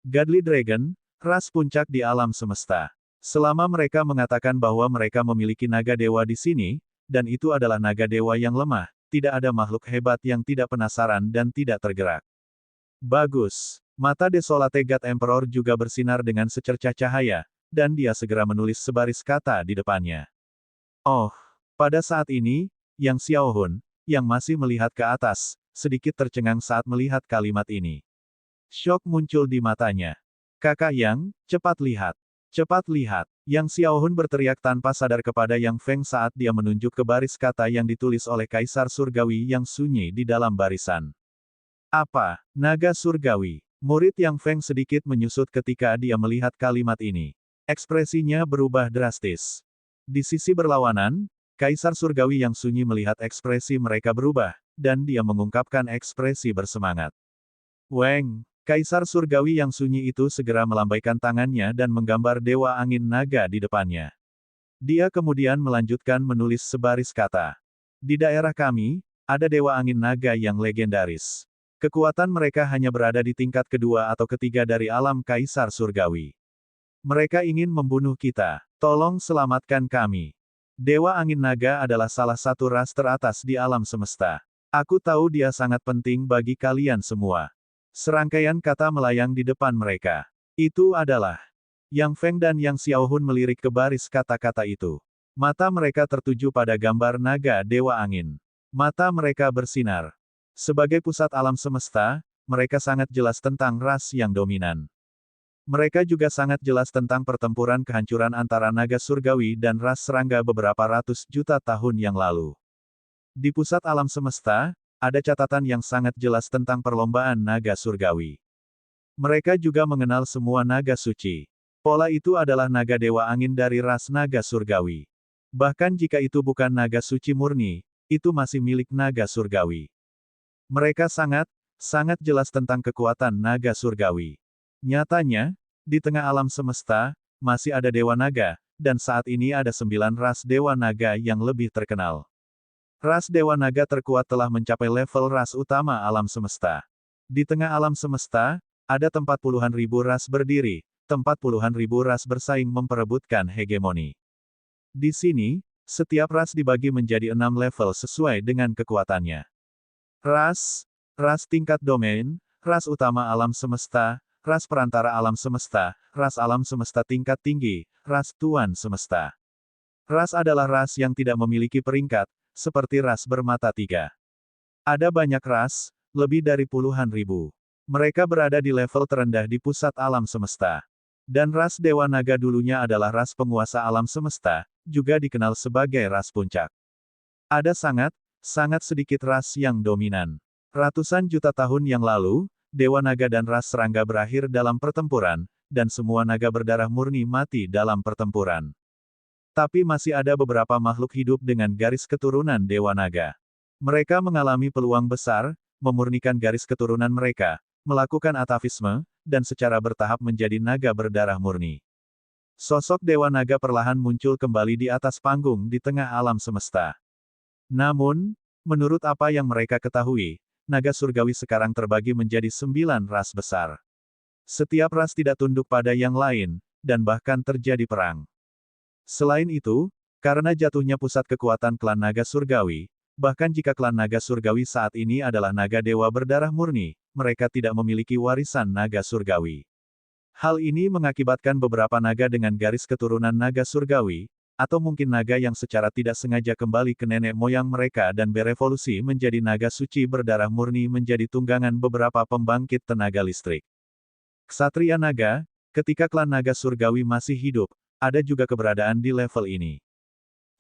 Godly Dragon, ras puncak di alam semesta. Selama mereka mengatakan bahwa mereka memiliki naga dewa di sini, dan itu adalah naga dewa yang lemah, tidak ada makhluk hebat yang tidak penasaran dan tidak tergerak. Bagus. Mata Desolate God Emperor juga bersinar dengan secercah cahaya, dan dia segera menulis sebaris kata di depannya. Oh. Pada saat ini, Yang Xiao Hun, yang masih melihat ke atas, sedikit tercengang saat melihat kalimat ini. Syok muncul di matanya. Kakak Yang, cepat lihat. Cepat lihat. Yang Xiao Hun berteriak tanpa sadar kepada Yang Feng saat dia menunjuk ke baris kata yang ditulis oleh Kaisar Surgawi yang sunyi di dalam barisan. Apa? Naga Surgawi. Murid Yang Feng sedikit menyusut ketika dia melihat kalimat ini. Ekspresinya berubah drastis. Di sisi berlawanan, Kaisar Surgawi yang sunyi melihat ekspresi mereka berubah, dan dia mengungkapkan ekspresi bersemangat. Weng, Kaisar Surgawi yang sunyi itu segera melambaikan tangannya dan menggambar dewa angin naga di depannya. Dia kemudian melanjutkan menulis sebaris kata. Di daerah kami, ada dewa angin naga yang legendaris. Kekuatan mereka hanya berada di tingkat kedua atau ketiga dari alam Kaisar Surgawi. Mereka ingin membunuh kita. Tolong selamatkan kami. Dewa Angin Naga adalah salah satu ras teratas di alam semesta. Aku tahu dia sangat penting bagi kalian semua. Serangkaian kata melayang di depan mereka. Itu adalah Yang Feng dan Yang Xiaohun melirik ke baris kata-kata itu. Mata mereka tertuju pada gambar naga Dewa Angin. Mata mereka bersinar. Sebagai pusat alam semesta, mereka sangat jelas tentang ras yang dominan. Mereka juga sangat jelas tentang pertempuran kehancuran antara naga surgawi dan ras serangga beberapa ratus juta tahun yang lalu. Di pusat alam semesta, ada catatan yang sangat jelas tentang perlombaan naga surgawi. Mereka juga mengenal semua naga suci. Pola itu adalah naga dewa angin dari ras naga surgawi. Bahkan jika itu bukan naga suci murni, itu masih milik naga surgawi. Mereka sangat jelas tentang kekuatan naga surgawi. Nyatanya, di tengah alam semesta, masih ada dewa naga, dan saat ini ada 9 ras dewa naga yang lebih terkenal. Ras Dewa Naga terkuat telah mencapai level ras utama alam semesta. Di tengah alam semesta, ada tempat puluhan ribu ras berdiri, tempat puluhan ribu ras bersaing memperebutkan hegemoni. Di sini, setiap ras dibagi menjadi 6 level sesuai dengan kekuatannya. Ras tingkat domain, ras utama alam semesta, ras perantara alam semesta, ras alam semesta tingkat tinggi, ras tuan semesta. Ras adalah ras yang tidak memiliki peringkat, seperti ras bermata tiga. Ada banyak ras, lebih dari puluhan ribu. Mereka berada di level terendah di pusat alam semesta. Dan ras Dewa Naga dulunya adalah ras penguasa alam semesta, juga dikenal sebagai ras puncak. Ada sangat sedikit ras yang dominan. Ratusan juta tahun yang lalu, Dewa Naga dan ras serangga berakhir dalam pertempuran, dan semua naga berdarah murni mati dalam pertempuran. Tapi masih ada beberapa makhluk hidup dengan garis keturunan Dewa Naga. Mereka mengalami peluang besar, memurnikan garis keturunan mereka, melakukan atavisme, dan secara bertahap menjadi naga berdarah murni. Sosok Dewa Naga perlahan muncul kembali di atas panggung di tengah alam semesta. Namun, menurut apa yang mereka ketahui, naga surgawi sekarang terbagi menjadi 9 ras besar. Setiap ras tidak tunduk pada yang lain, dan bahkan terjadi perang. Selain itu, karena jatuhnya pusat kekuatan klan naga surgawi, bahkan jika klan naga surgawi saat ini adalah naga dewa berdarah murni, mereka tidak memiliki warisan naga surgawi. Hal ini mengakibatkan beberapa naga dengan garis keturunan naga surgawi, atau mungkin naga yang secara tidak sengaja kembali ke nenek moyang mereka dan berevolusi menjadi naga suci berdarah murni menjadi tunggangan beberapa pembangkit tenaga listrik. Ksatria naga, ketika klan naga surgawi masih hidup, ada juga keberadaan di level ini.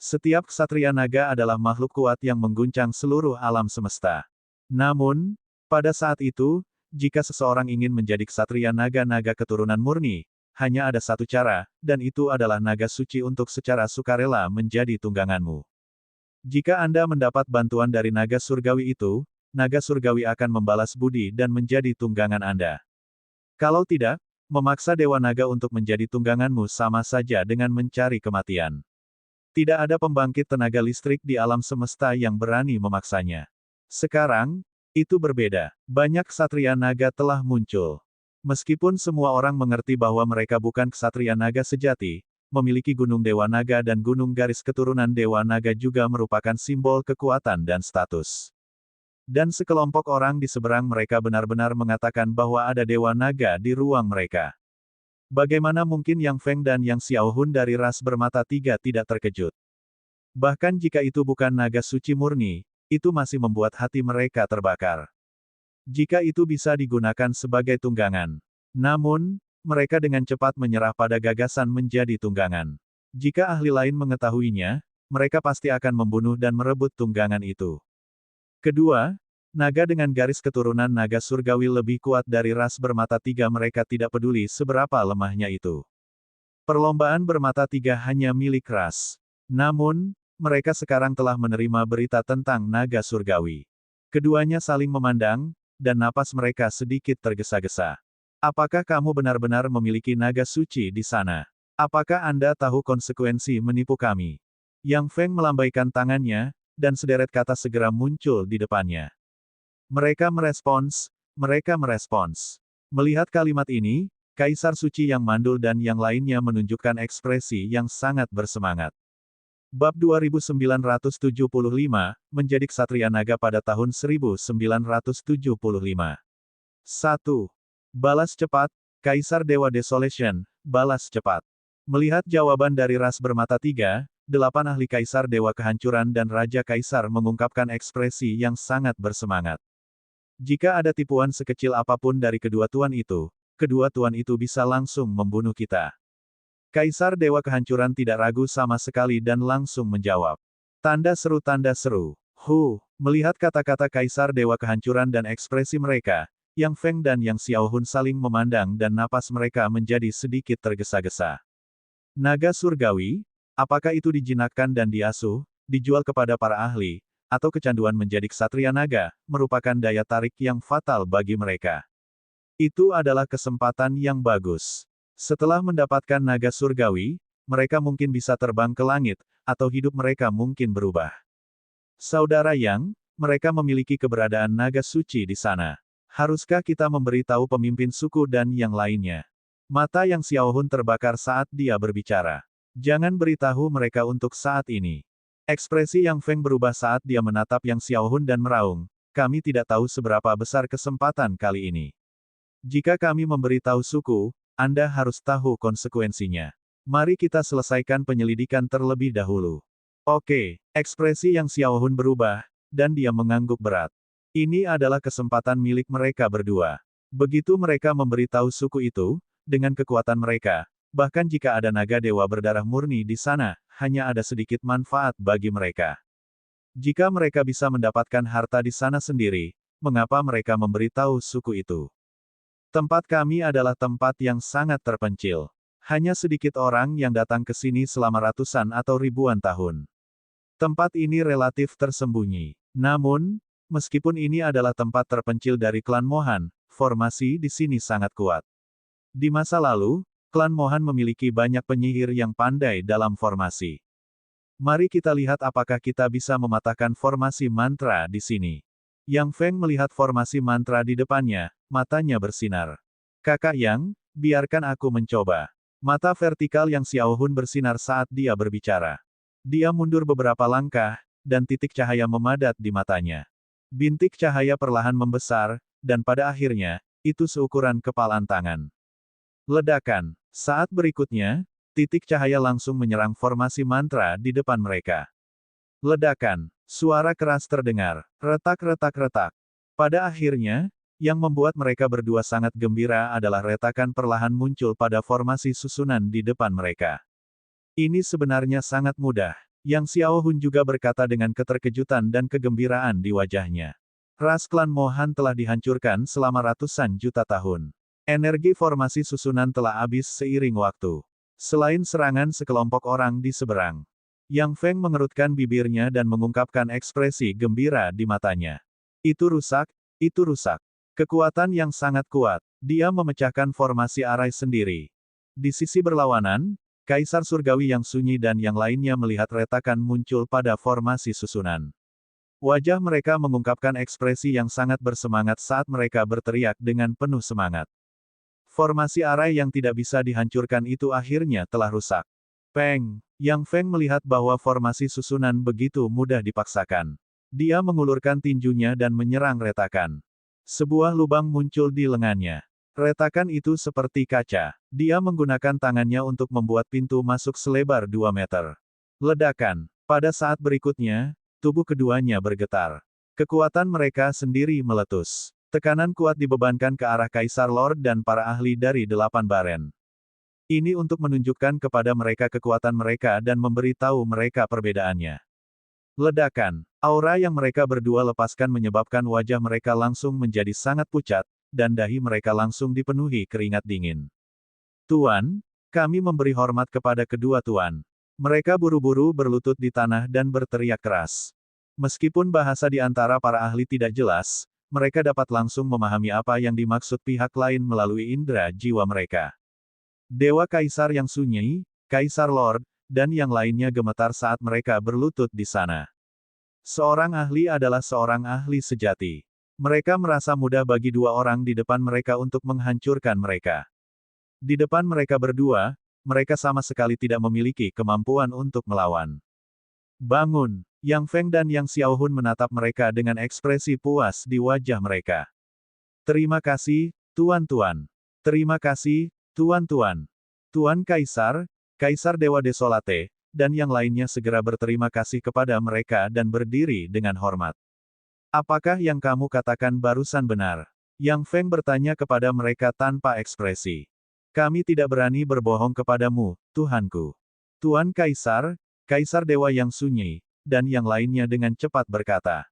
Setiap ksatria naga adalah makhluk kuat yang mengguncang seluruh alam semesta. Namun, pada saat itu, jika seseorang ingin menjadi ksatria naga-naga keturunan murni, hanya ada satu cara, dan itu adalah naga suci untuk secara sukarela menjadi tungganganmu. Jika Anda mendapat bantuan dari naga surgawi itu, naga surgawi akan membalas budi dan menjadi tunggangan Anda. Kalau tidak, memaksa Dewa Naga untuk menjadi tungganganmu sama saja dengan mencari kematian. Tidak ada pembangkit tenaga listrik di alam semesta yang berani memaksanya. Sekarang, itu berbeda. Banyak ksatria naga telah muncul. Meskipun semua orang mengerti bahwa mereka bukan ksatria naga sejati, memiliki Gunung Dewa Naga dan Gunung Garis Keturunan Dewa Naga juga merupakan simbol kekuatan dan status. Dan sekelompok orang di seberang mereka benar-benar mengatakan bahwa ada Dewa Naga di ruang mereka. Bagaimana mungkin Yang Feng dan Yang Xiaohun dari ras bermata tiga tidak terkejut? Bahkan jika itu bukan naga suci murni, itu masih membuat hati mereka terbakar. Jika itu bisa digunakan sebagai tunggangan. Namun, mereka dengan cepat menyerah pada gagasan menjadi tunggangan. Jika ahli lain mengetahuinya, mereka pasti akan membunuh dan merebut tunggangan itu. Kedua, naga dengan garis keturunan naga surgawi lebih kuat dari ras bermata tiga mereka tidak peduli seberapa lemahnya itu. Perlombaan bermata tiga hanya milik ras. Namun, mereka sekarang telah menerima berita tentang naga surgawi. Keduanya saling memandang, dan napas mereka sedikit tergesa-gesa. Apakah kamu benar-benar memiliki naga suci di sana? Apakah Anda tahu konsekuensi menipu kami? Yang Feng melambaikan tangannya, dan sederet kata segera muncul di depannya. Mereka merespons. Melihat kalimat ini, Kaisar Suci yang mandul dan yang lainnya menunjukkan ekspresi yang sangat bersemangat. Bab 2975, Menjadi Ksatria Naga pada tahun 1975. 1. Balas cepat, Kaisar Dewa Desolation, balas cepat. Melihat jawaban dari ras bermata tiga, 8 ahli Kaisar Dewa Kehancuran dan Raja Kaisar mengungkapkan ekspresi yang sangat bersemangat. Jika ada tipuan sekecil apapun dari kedua tuan itu bisa langsung membunuh kita. Kaisar Dewa Kehancuran tidak ragu sama sekali dan langsung menjawab. Tanda seru tanda seru. Melihat kata-kata Kaisar Dewa Kehancuran dan ekspresi mereka, Yang Feng dan Yang Xiaohun saling memandang dan napas mereka menjadi sedikit tergesa-gesa. Naga surgawi? Apakah itu dijinakkan dan diasuh, dijual kepada para ahli, atau kecanduan menjadi ksatria naga, merupakan daya tarik yang fatal bagi mereka. Itu adalah kesempatan yang bagus. Setelah mendapatkan naga surgawi, mereka mungkin bisa terbang ke langit, atau hidup mereka mungkin berubah. Saudara Yang, mereka memiliki keberadaan naga suci di sana. Haruskah kita memberitahu pemimpin suku dan yang lainnya? Mata Yang Xiaohun terbakar saat dia berbicara. Jangan beritahu mereka untuk saat ini. Ekspresi Yang Feng berubah saat dia menatap Yang Xiaohun dan meraung, kami tidak tahu seberapa besar kesempatan kali ini. Jika kami memberitahu suku, Anda harus tahu konsekuensinya. Mari kita selesaikan penyelidikan terlebih dahulu. Oke, ekspresi Yang Xiaohun berubah, dan dia mengangguk berat. Ini adalah kesempatan milik mereka berdua. Begitu mereka memberitahu suku itu, dengan kekuatan mereka, bahkan jika ada naga dewa berdarah murni di sana, hanya ada sedikit manfaat bagi mereka. Jika mereka bisa mendapatkan harta di sana sendiri, mengapa mereka memberitahu suku itu? Tempat kami adalah tempat yang sangat terpencil. Hanya sedikit orang yang datang ke sini selama ratusan atau ribuan tahun. Tempat ini relatif tersembunyi. Namun, meskipun ini adalah tempat terpencil dari klan Mohan, formasi di sini sangat kuat. Di masa lalu, klan Mohan memiliki banyak penyihir yang pandai dalam formasi. Mari kita lihat apakah kita bisa mematahkan formasi mantra di sini. Yang Feng melihat formasi mantra di depannya, matanya bersinar. Kakak Yang, biarkan aku mencoba. Mata vertikal Yang Xiaohun bersinar saat dia berbicara. Dia mundur beberapa langkah, dan titik cahaya memadat di matanya. Bintik cahaya perlahan membesar, dan pada akhirnya, itu seukuran kepalan tangan. Ledakan. Saat berikutnya, titik cahaya langsung menyerang formasi mantra di depan mereka. Ledakan. Suara keras terdengar. Retak-retak-retak. Pada akhirnya, yang membuat mereka berdua sangat gembira adalah retakan perlahan muncul pada formasi susunan di depan mereka. Ini sebenarnya sangat mudah. Yang Xiaohun juga berkata dengan keterkejutan dan kegembiraan di wajahnya. Ras klan Mohan telah dihancurkan selama ratusan juta tahun. Energi formasi susunan telah habis seiring waktu. Selain serangan sekelompok orang di seberang. Yang Feng mengerutkan bibirnya dan mengungkapkan ekspresi gembira di matanya. Itu rusak, itu rusak. Kekuatan yang sangat kuat. Dia memecahkan formasi arai sendiri. Di sisi berlawanan, Kaisar Surgawi yang sunyi dan yang lainnya melihat retakan muncul pada formasi susunan. Wajah mereka mengungkapkan ekspresi yang sangat bersemangat saat mereka berteriak dengan penuh semangat. Formasi arai yang tidak bisa dihancurkan itu akhirnya telah rusak. Peng! Yang Feng melihat bahwa formasi susunan begitu mudah dipaksakan. Dia mengulurkan tinjunya dan menyerang retakan. Sebuah lubang muncul di lengannya. Retakan itu seperti kaca. Dia menggunakan tangannya untuk membuat pintu masuk selebar 2 meter. Ledakan. Pada saat berikutnya, tubuh keduanya bergetar. Kekuatan mereka sendiri meletus. Tekanan kuat dibebankan ke arah Kaisar Lord dan para ahli dari 8 baren. Ini untuk menunjukkan kepada mereka kekuatan mereka dan memberitahu mereka perbedaannya. Ledakan. Aura yang mereka berdua lepaskan menyebabkan wajah mereka langsung menjadi sangat pucat, dan dahi mereka langsung dipenuhi keringat dingin. Tuan, kami memberi hormat kepada kedua tuan. Mereka buru-buru berlutut di tanah dan berteriak keras. Meskipun bahasa di antara para ahli tidak jelas, mereka dapat langsung memahami apa yang dimaksud pihak lain melalui indera jiwa mereka. Dewa Kaisar yang sunyi, Kaisar Lord, dan yang lainnya gemetar saat mereka berlutut di sana. Seorang ahli adalah seorang ahli sejati. Mereka merasa mudah bagi dua orang di depan mereka untuk menghancurkan mereka. Di depan mereka berdua, mereka sama sekali tidak memiliki kemampuan untuk melawan. Bangun! Yang Feng dan Yang Xiaohun menatap mereka dengan ekspresi puas di wajah mereka. Terima kasih, Tuan-Tuan. Terima kasih, Tuan-Tuan. Tuan Kaisar, Kaisar Dewa Desolate, dan yang lainnya segera berterima kasih kepada mereka dan berdiri dengan hormat. Apakah yang kamu katakan barusan benar? Yang Feng bertanya kepada mereka tanpa ekspresi. Kami tidak berani berbohong kepadamu, Tuhanku. Tuan Kaisar, Kaisar Dewa Yang Sunyi, dan yang lainnya dengan cepat berkata.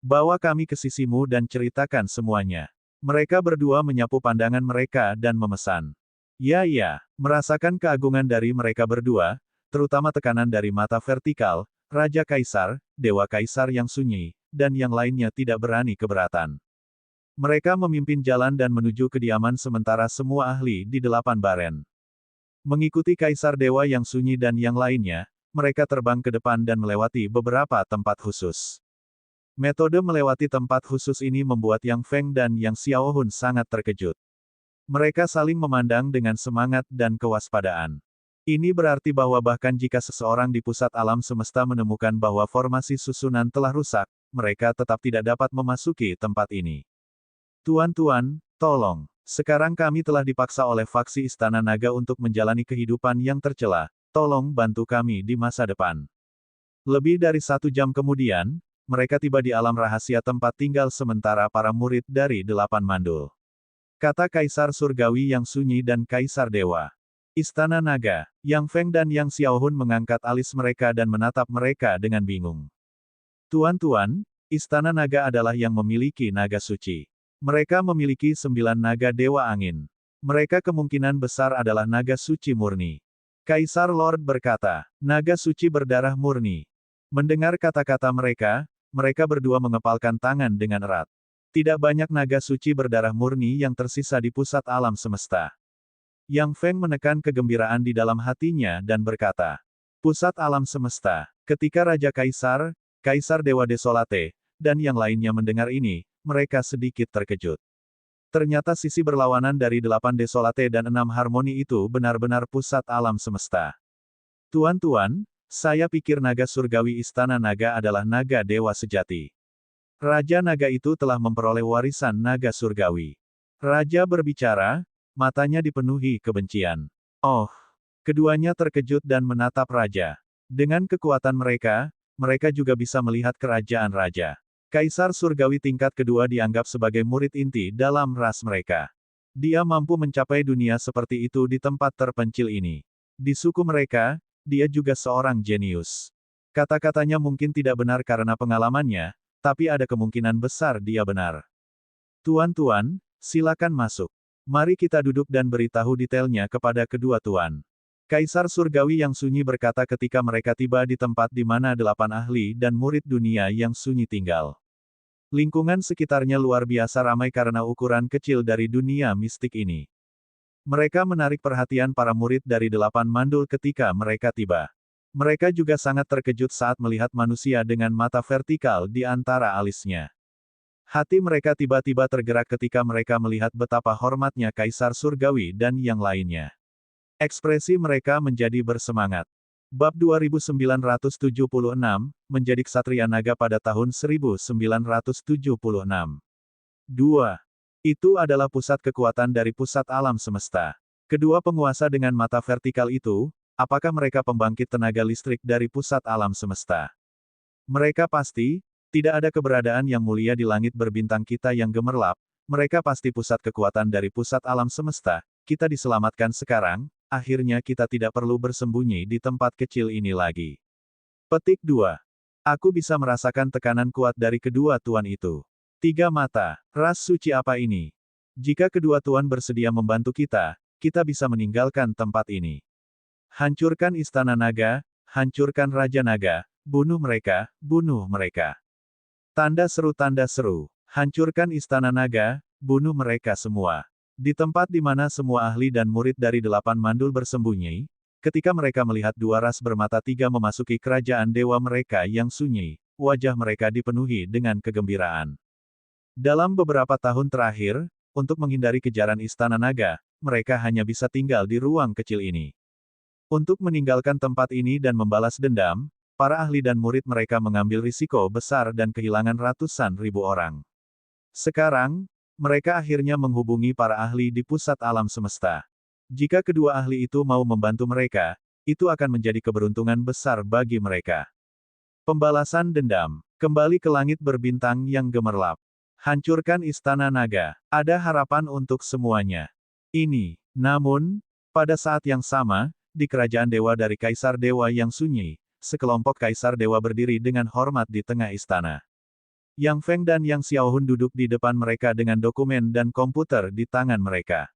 Bawa kami ke sisimu dan ceritakan semuanya. Mereka berdua menyapu pandangan mereka dan memesan. Ya, merasakan keagungan dari mereka berdua, terutama tekanan dari mata vertikal, Raja Kaisar, Dewa Kaisar Yang Sunyi, dan yang lainnya tidak berani keberatan. Mereka memimpin jalan dan menuju kediaman sementara semua ahli di 8 baren. Mengikuti Kaisar Dewa Yang Sunyi dan yang lainnya, mereka terbang ke depan dan melewati beberapa tempat khusus. Metode melewati tempat khusus ini membuat Yang Feng dan Yang Xiaohun sangat terkejut. Mereka saling memandang dengan semangat dan kewaspadaan. Ini berarti bahwa bahkan jika seseorang di pusat alam semesta menemukan bahwa formasi susunan telah rusak, mereka tetap tidak dapat memasuki tempat ini. Tuan-tuan, tolong. Sekarang kami telah dipaksa oleh faksi Istana Naga untuk menjalani kehidupan yang tercela. Tolong bantu kami di masa depan. Lebih dari 1 jam kemudian, mereka tiba di alam rahasia tempat tinggal sementara para murid dari 8 mandul. Kata Kaisar Surgawi Yang Sunyi dan Kaisar Dewa. Istana Naga, Yang Feng dan Yang Xiaohun mengangkat alis mereka dan menatap mereka dengan bingung. Tuan-tuan, Istana Naga adalah yang memiliki naga suci. Mereka memiliki 9 naga Dewa Angin. Mereka kemungkinan besar adalah naga suci murni. Kaisar Lord berkata, naga suci berdarah murni. Mendengar kata-kata mereka, mereka berdua mengepalkan tangan dengan erat. Tidak banyak naga suci berdarah murni yang tersisa di pusat alam semesta. Yang Feng menekan kegembiraan di dalam hatinya dan berkata, pusat alam semesta. Ketika Raja Kaisar, Kaisar Dewa Desolate, dan yang lainnya mendengar ini, mereka sedikit terkejut. Ternyata sisi berlawanan dari 8 Desolate dan 6 Harmoni itu benar-benar pusat alam semesta. Tuan-tuan, saya pikir naga surgawi Istana Naga adalah naga dewa sejati. Raja naga itu telah memperoleh warisan naga surgawi. Raja berbicara, matanya dipenuhi kebencian. Oh, keduanya terkejut dan menatap raja. Dengan kekuatan mereka, mereka juga bisa melihat kerajaan raja. Kaisar surgawi tingkat kedua dianggap sebagai murid inti dalam ras mereka. Dia mampu mencapai dunia seperti itu di tempat terpencil ini. Di suku mereka, dia juga seorang jenius. Kata-katanya mungkin tidak benar karena pengalamannya, tapi ada kemungkinan besar dia benar. Tuan-tuan, silakan masuk. Mari kita duduk dan beritahu detailnya kepada kedua tuan. Kaisar surgawi Yang Sunyi berkata ketika mereka tiba di tempat di mana 8 ahli dan murid dunia Yang Sunyi tinggal. Lingkungan sekitarnya luar biasa ramai karena ukuran kecil dari dunia mistik ini. Mereka menarik perhatian para murid dari 8 mandul ketika mereka tiba. Mereka juga sangat terkejut saat melihat manusia dengan mata vertikal di antara alisnya. Hati mereka tiba-tiba tergerak ketika mereka melihat betapa hormatnya Kaisar Surgawi dan yang lainnya. Ekspresi mereka menjadi bersemangat. Bab 2976, Menjadi Ksatria Naga pada tahun 1976. 2. Itu adalah pusat kekuatan dari pusat alam semesta. Kedua penguasa dengan mata vertikal itu, apakah mereka pembangkit tenaga listrik dari pusat alam semesta? Mereka pasti, tidak ada keberadaan yang mulia di langit berbintang kita yang gemerlap, mereka pasti pusat kekuatan dari pusat alam semesta, kita diselamatkan sekarang, akhirnya kita tidak perlu bersembunyi di tempat kecil ini lagi. Petik 2. Aku bisa merasakan tekanan kuat dari kedua tuan itu. 3 mata, ras suci apa ini? Jika kedua tuan bersedia membantu kita, kita bisa meninggalkan tempat ini. Hancurkan Istana Naga, hancurkan Raja Naga, bunuh mereka, bunuh mereka. Tanda seru, hancurkan Istana Naga, bunuh mereka semua. Di tempat di mana semua ahli dan murid dari 8 mandul bersembunyi, ketika mereka melihat 2 ras bermata 3 memasuki kerajaan dewa mereka Yang Sunyi, wajah mereka dipenuhi dengan kegembiraan. Dalam beberapa tahun terakhir, untuk menghindari kejaran Istana Naga, mereka hanya bisa tinggal di ruang kecil ini. Untuk meninggalkan tempat ini dan membalas dendam, para ahli dan murid mereka mengambil risiko besar dan kehilangan ratusan ribu orang. Sekarang, mereka akhirnya menghubungi para ahli di pusat alam semesta. Jika kedua ahli itu mau membantu mereka, itu akan menjadi keberuntungan besar bagi mereka. Pembalasan dendam. Kembali ke langit berbintang yang gemerlap. Hancurkan istana naga. Ada harapan untuk semuanya. Namun, pada saat yang sama, di kerajaan dewa dari Kaisar Dewa yang sunyi, sekelompok Kaisar Dewa berdiri dengan hormat di tengah istana. Yang Feng dan Yang Xiaohun duduk di depan mereka dengan dokumen dan komputer di tangan mereka.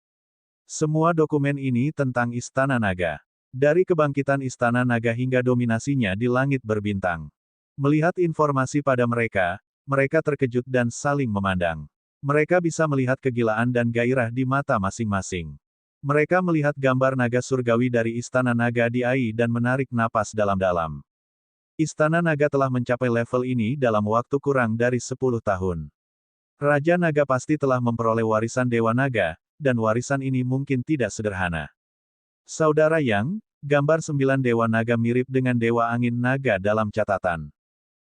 Semua dokumen ini tentang Istana Naga. Dari kebangkitan Istana Naga hingga dominasinya di langit berbintang. Melihat informasi pada mereka, mereka terkejut dan saling memandang. Mereka bisa melihat kegilaan dan gairah di mata masing-masing. Mereka melihat gambar naga surgawi dari Istana Naga di AI dan menarik napas dalam-dalam. Istana Naga telah mencapai level ini dalam waktu kurang dari 10 tahun. Raja Naga pasti telah memperoleh warisan Dewa Naga, dan warisan ini mungkin tidak sederhana. Saudara Yang, gambar 9 Dewa Naga mirip dengan Dewa Angin Naga dalam catatan.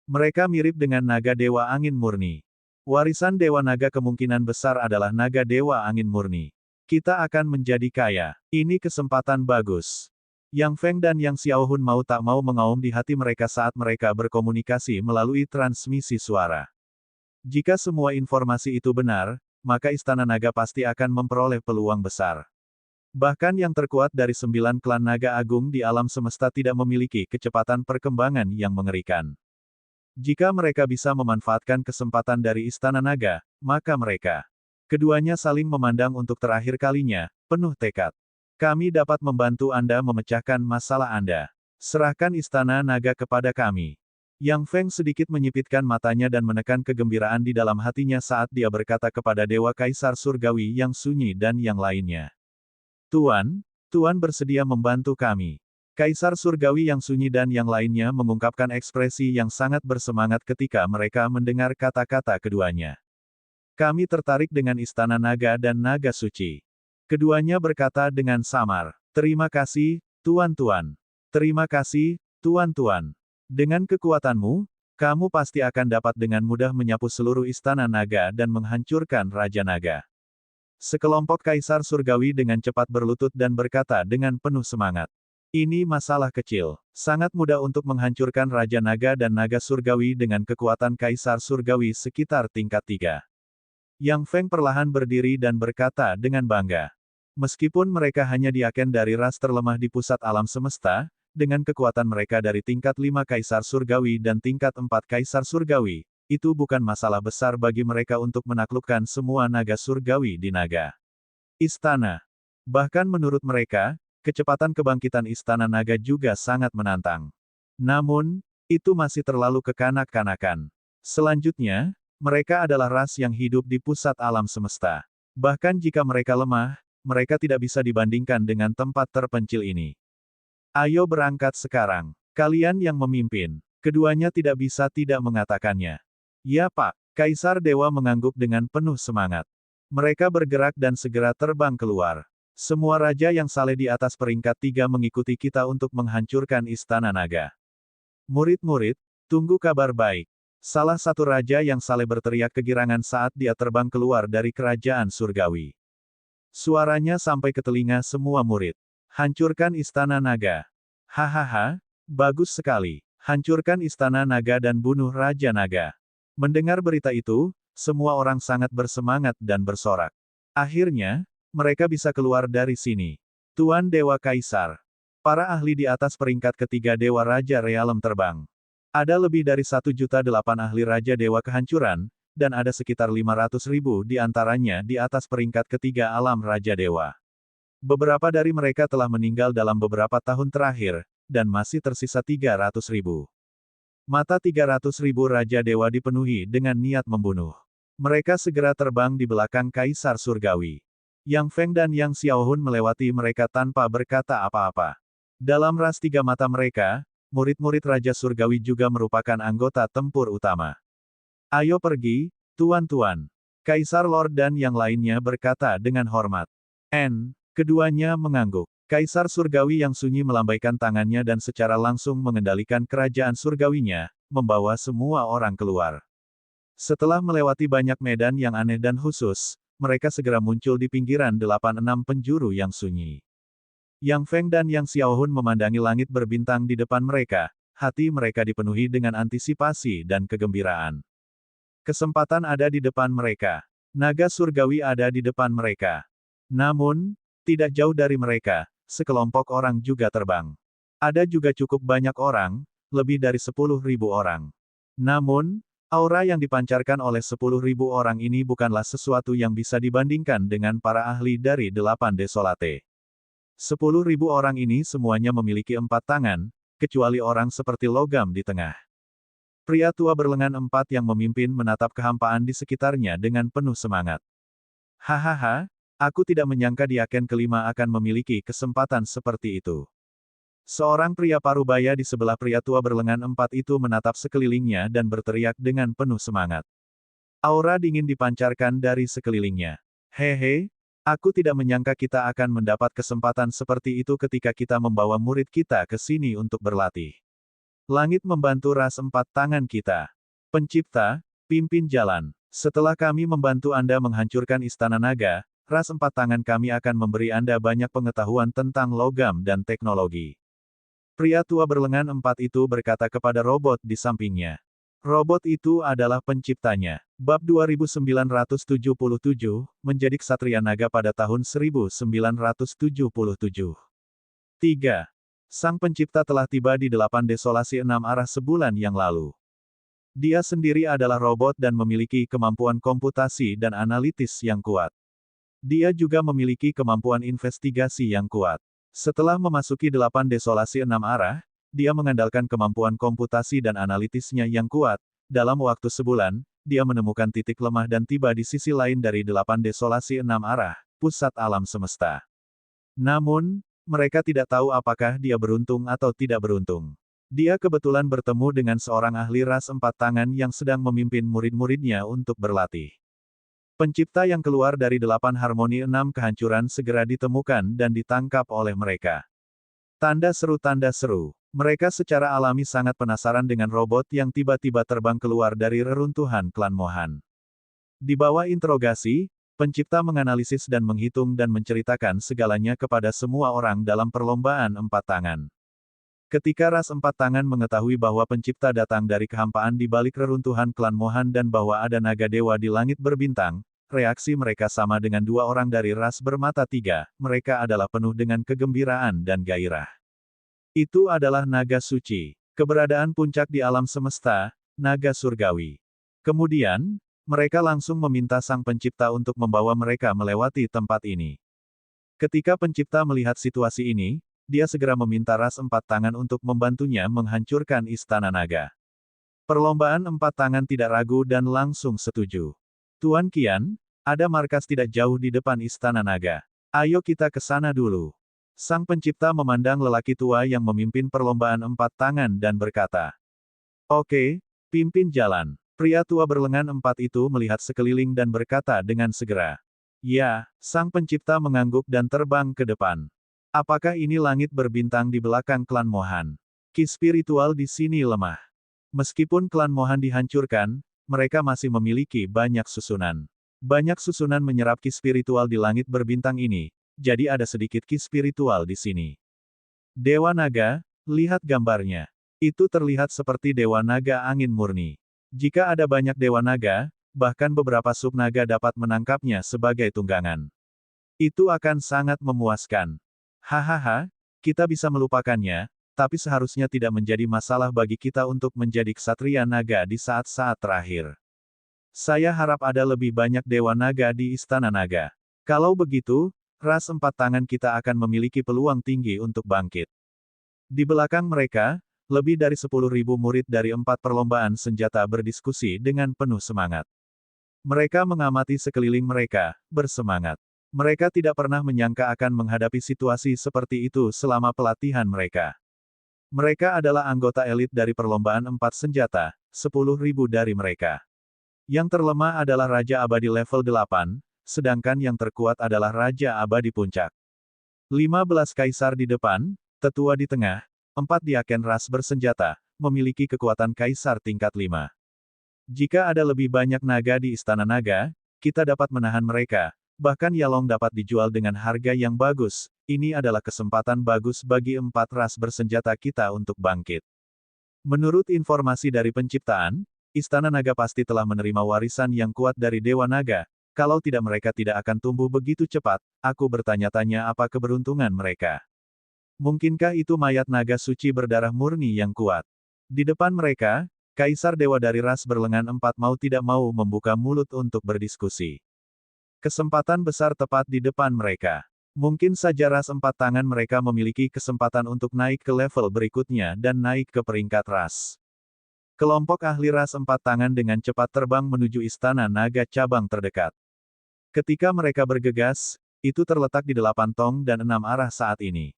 Mereka mirip dengan naga Dewa Angin Murni. Warisan Dewa Naga kemungkinan besar adalah naga Dewa Angin Murni. Kita akan menjadi kaya. Ini kesempatan bagus. Yang Feng dan Yang Xiaohun mau tak mau mengaum di hati mereka saat mereka berkomunikasi melalui transmisi suara. Jika semua informasi itu benar, maka Istana Naga pasti akan memperoleh peluang besar. Bahkan yang terkuat dari 9 klan naga agung di alam semesta tidak memiliki kecepatan perkembangan yang mengerikan. Jika mereka bisa memanfaatkan kesempatan dari Istana Naga, maka mereka keduanya saling memandang untuk terakhir kalinya, penuh tekad. Kami dapat membantu Anda memecahkan masalah Anda. Serahkan Istana Naga kepada kami. Yang Feng sedikit menyipitkan matanya dan menekan kegembiraan di dalam hatinya saat dia berkata kepada Dewa Kaisar Surgawi yang sunyi dan yang lainnya. Tuan bersedia membantu kami. Kaisar Surgawi yang sunyi dan yang lainnya mengungkapkan ekspresi yang sangat bersemangat ketika mereka mendengar kata-kata keduanya. Kami tertarik dengan Istana Naga dan Naga Suci. Keduanya berkata dengan samar, "Terima kasih, Tuan-tuan. Terima kasih, Tuan-tuan. Dengan kekuatanmu, kamu pasti akan dapat dengan mudah menyapu seluruh Istana Naga dan menghancurkan Raja Naga." Sekelompok Kaisar Surgawi dengan cepat berlutut dan berkata dengan penuh semangat. Ini masalah kecil. Sangat mudah untuk menghancurkan Raja Naga dan Naga Surgawi dengan kekuatan Kaisar Surgawi sekitar tingkat 3. Yang Feng perlahan berdiri dan berkata dengan bangga. Meskipun mereka hanya diaken dari ras terlemah di pusat alam semesta, dengan kekuatan mereka dari tingkat 5 Kaisar Surgawi dan tingkat 4 Kaisar Surgawi, itu bukan masalah besar bagi mereka untuk menaklukkan semua naga surgawi di naga istana. Bahkan menurut mereka, kecepatan kebangkitan Istana Naga juga sangat menantang. Namun, itu masih terlalu kekanak-kanakan. Selanjutnya, mereka adalah ras yang hidup di pusat alam semesta. Bahkan jika mereka lemah, mereka tidak bisa dibandingkan dengan tempat terpencil ini. Ayo berangkat sekarang. Kalian yang memimpin. Keduanya tidak bisa tidak mengatakannya. Ya Pak, Kaisar Dewa mengangguk dengan penuh semangat. Mereka bergerak dan segera terbang keluar. Semua raja yang saleh di atas peringkat 3 mengikuti kita untuk menghancurkan Istana Naga. Murid-murid, tunggu kabar baik. Salah satu raja yang saleh berteriak kegirangan saat dia terbang keluar dari kerajaan surgawi. Suaranya sampai ke telinga semua murid. Hancurkan Istana Naga. Hahaha, bagus sekali. Hancurkan Istana Naga dan bunuh Raja Naga. Mendengar berita itu, semua orang sangat bersemangat dan bersorak. Akhirnya, mereka bisa keluar dari sini. Tuan Dewa Kaisar. Para ahli di atas peringkat ketiga Dewa Raja Realem terbang. Ada lebih dari 1.008.000 ahli Raja Dewa Kehancuran, dan ada sekitar 500.000 di antaranya di atas peringkat ketiga alam Raja Dewa. Beberapa dari mereka telah meninggal dalam beberapa tahun terakhir, dan masih tersisa 300.000. Mata 300.000 Raja Dewa dipenuhi dengan niat membunuh. Mereka segera terbang di belakang Kaisar Surgawi. Yang Feng dan Yang Xiaohun melewati mereka tanpa berkata apa-apa. Dalam ras 3 mata mereka, murid-murid Raja Surgawi juga merupakan anggota tempur utama. Ayo pergi, tuan-tuan. Kaisar Lord dan yang lainnya berkata dengan hormat. Keduanya mengangguk. Kaisar Surgawi yang sunyi melambaikan tangannya dan secara langsung mengendalikan kerajaan surgawinya, membawa semua orang keluar. Setelah melewati banyak medan yang aneh dan khusus, mereka segera muncul di pinggiran 86 penjuru yang sunyi. Yang Feng dan Yang Xiaohun memandangi langit berbintang di depan mereka, hati mereka dipenuhi dengan antisipasi dan kegembiraan. Kesempatan ada di depan mereka. Naga surgawi ada di depan mereka. Namun, tidak jauh dari mereka, sekelompok orang juga terbang. Ada juga cukup banyak orang, lebih dari 10.000 orang. Namun, aura yang dipancarkan oleh 10.000 orang ini bukanlah sesuatu yang bisa dibandingkan dengan para ahli dari 8 Desolate. 10.000 orang ini semuanya memiliki 4 tangan, kecuali orang seperti logam di tengah. Pria tua berlengan 4 yang memimpin menatap kehampaan di sekitarnya dengan penuh semangat. Hahaha, aku tidak menyangka di Aken kelima akan memiliki kesempatan seperti itu. Seorang pria parubaya di sebelah pria tua berlengan 4 itu menatap sekelilingnya dan berteriak dengan penuh semangat. Aura dingin dipancarkan dari sekelilingnya. Hehe, aku tidak menyangka kita akan mendapat kesempatan seperti itu ketika kita membawa murid kita ke sini untuk berlatih. Langit membantu ras 4 tangan kita. Pencipta, pimpin jalan. Setelah kami membantu Anda menghancurkan Istana Naga, ras 4 tangan kami akan memberi Anda banyak pengetahuan tentang logam dan teknologi. Pria tua berlengan 4 itu berkata kepada robot di sampingnya. Robot itu adalah penciptanya. Bab 2977, menjadi Ksatria Naga pada tahun 1977. 3. Sang pencipta telah tiba di 8 Desolasi 6 arah sebulan yang lalu. Dia sendiri adalah robot dan memiliki kemampuan komputasi dan analitis yang kuat. Dia juga memiliki kemampuan investigasi yang kuat. Setelah memasuki 8 Desolasi 6 arah, dia mengandalkan kemampuan komputasi dan analitisnya yang kuat. Dalam waktu sebulan, dia menemukan titik lemah dan tiba di sisi lain dari 8 Desolasi 6 arah, pusat alam semesta. Namun, mereka tidak tahu apakah dia beruntung atau tidak beruntung. Dia kebetulan bertemu dengan seorang ahli ras 4 tangan yang sedang memimpin murid-muridnya untuk berlatih. Pencipta yang keluar dari 8 harmoni 6 kehancuran segera ditemukan dan ditangkap oleh mereka. Tanda seru. Mereka secara alami sangat penasaran dengan robot yang tiba-tiba terbang keluar dari reruntuhan klan Mohan. Di bawah interogasi, pencipta menganalisis dan menghitung dan menceritakan segalanya kepada semua orang dalam perlombaan 4 tangan. Ketika ras 4 tangan mengetahui bahwa pencipta datang dari kehampaan di balik reruntuhan klan Mohan dan bahwa ada naga dewa di langit berbintang, reaksi mereka sama dengan 2 orang dari ras bermata 3, mereka adalah penuh dengan kegembiraan dan gairah. Itu adalah naga suci, keberadaan puncak di alam semesta, naga surgawi. Kemudian, mereka langsung meminta sang pencipta untuk membawa mereka melewati tempat ini. Ketika pencipta melihat situasi ini, dia segera meminta ras 4 tangan untuk membantunya menghancurkan Istana Naga. Perlombaan 4 tangan tidak ragu dan langsung setuju. Tuan Qian, ada markas tidak jauh di depan Istana Naga. Ayo kita ke sana dulu. Sang pencipta memandang lelaki tua yang memimpin perlombaan 4 tangan dan berkata. Oke, pimpin jalan. Pria tua berlengan 4 itu melihat sekeliling dan berkata dengan segera. Ya, sang pencipta mengangguk dan terbang ke depan. Apakah ini langit berbintang di belakang klan Mohan? Ki spiritual di sini lemah. Meskipun klan Mohan dihancurkan, mereka masih memiliki banyak susunan. Banyak susunan menyerap ki spiritual di langit berbintang ini, jadi ada sedikit ki spiritual di sini. Dewa Naga, lihat gambarnya. Itu terlihat seperti Dewa Naga angin murni. Jika ada banyak Dewa Naga, bahkan beberapa sub-naga dapat menangkapnya sebagai tunggangan. Itu akan sangat memuaskan. Hahaha, kita bisa melupakannya, tapi seharusnya tidak menjadi masalah bagi kita untuk menjadi ksatria naga di saat-saat terakhir. Saya harap ada lebih banyak Dewa Naga di Istana Naga. Kalau begitu, ras 4 tangan kita akan memiliki peluang tinggi untuk bangkit. Di belakang mereka, lebih dari 10.000 murid dari 4 perlombaan senjata berdiskusi dengan penuh semangat. Mereka mengamati sekeliling mereka, bersemangat. Mereka tidak pernah menyangka akan menghadapi situasi seperti itu selama pelatihan mereka. Mereka adalah anggota elit dari perlombaan 4 senjata, 10.000 dari mereka. Yang terlemah adalah Raja Abadi level 8, sedangkan yang terkuat adalah Raja Abadi Puncak. 15 kaisar di depan, tetua di tengah, 4 diaken ras bersenjata, memiliki kekuatan kaisar tingkat 5. Jika ada lebih banyak naga di Istana Naga, kita dapat menahan mereka, bahkan Yalong dapat dijual dengan harga yang bagus. Ini adalah kesempatan bagus bagi 4 ras bersenjata kita untuk bangkit. Menurut informasi dari penciptaan, Istana Naga pasti telah menerima warisan yang kuat dari Dewa Naga. Kalau tidak mereka tidak akan tumbuh begitu cepat. Aku bertanya-tanya apa keberuntungan mereka. Mungkinkah itu mayat naga suci berdarah murni yang kuat? Di depan mereka, Kaisar Dewa dari ras berlengan 4 mau tidak mau membuka mulut untuk berdiskusi. Kesempatan besar tepat di depan mereka. Mungkin saja ras 4 tangan mereka memiliki kesempatan untuk naik ke level berikutnya dan naik ke peringkat ras. Kelompok ahli ras 4 tangan dengan cepat terbang menuju Istana Naga cabang terdekat. Ketika mereka bergegas, itu terletak di 8 tong dan 6 arah saat ini.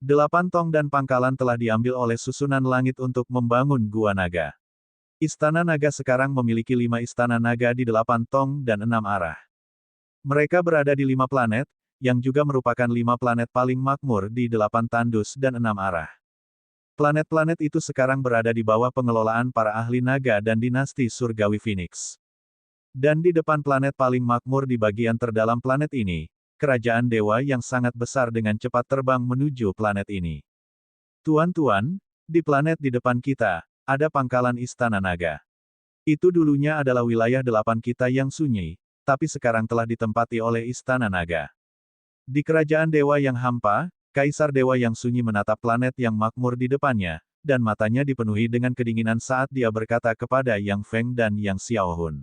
8 tong dan pangkalan telah diambil oleh susunan langit untuk membangun Gua Naga. Istana Naga sekarang memiliki 5 istana naga di 8 tong dan 6 arah. Mereka berada di 5 planet, yang juga merupakan 5 planet paling makmur di 8 tandus dan 6 arah. Planet-planet itu sekarang berada di bawah pengelolaan para ahli naga dan dinasti surgawi Phoenix. Dan di depan planet paling makmur di bagian terdalam planet ini, kerajaan dewa yang sangat besar dengan cepat terbang menuju planet ini. Tuan-tuan, di planet di depan kita, ada pangkalan Istana Naga. Itu dulunya adalah wilayah 8 kita yang sunyi, tapi sekarang telah ditempati oleh Istana Naga. Di kerajaan dewa yang hampa, Kaisar Dewa yang sunyi menatap planet yang makmur di depannya, dan matanya dipenuhi dengan kedinginan saat dia berkata kepada Yang Feng dan Yang Xiaohun.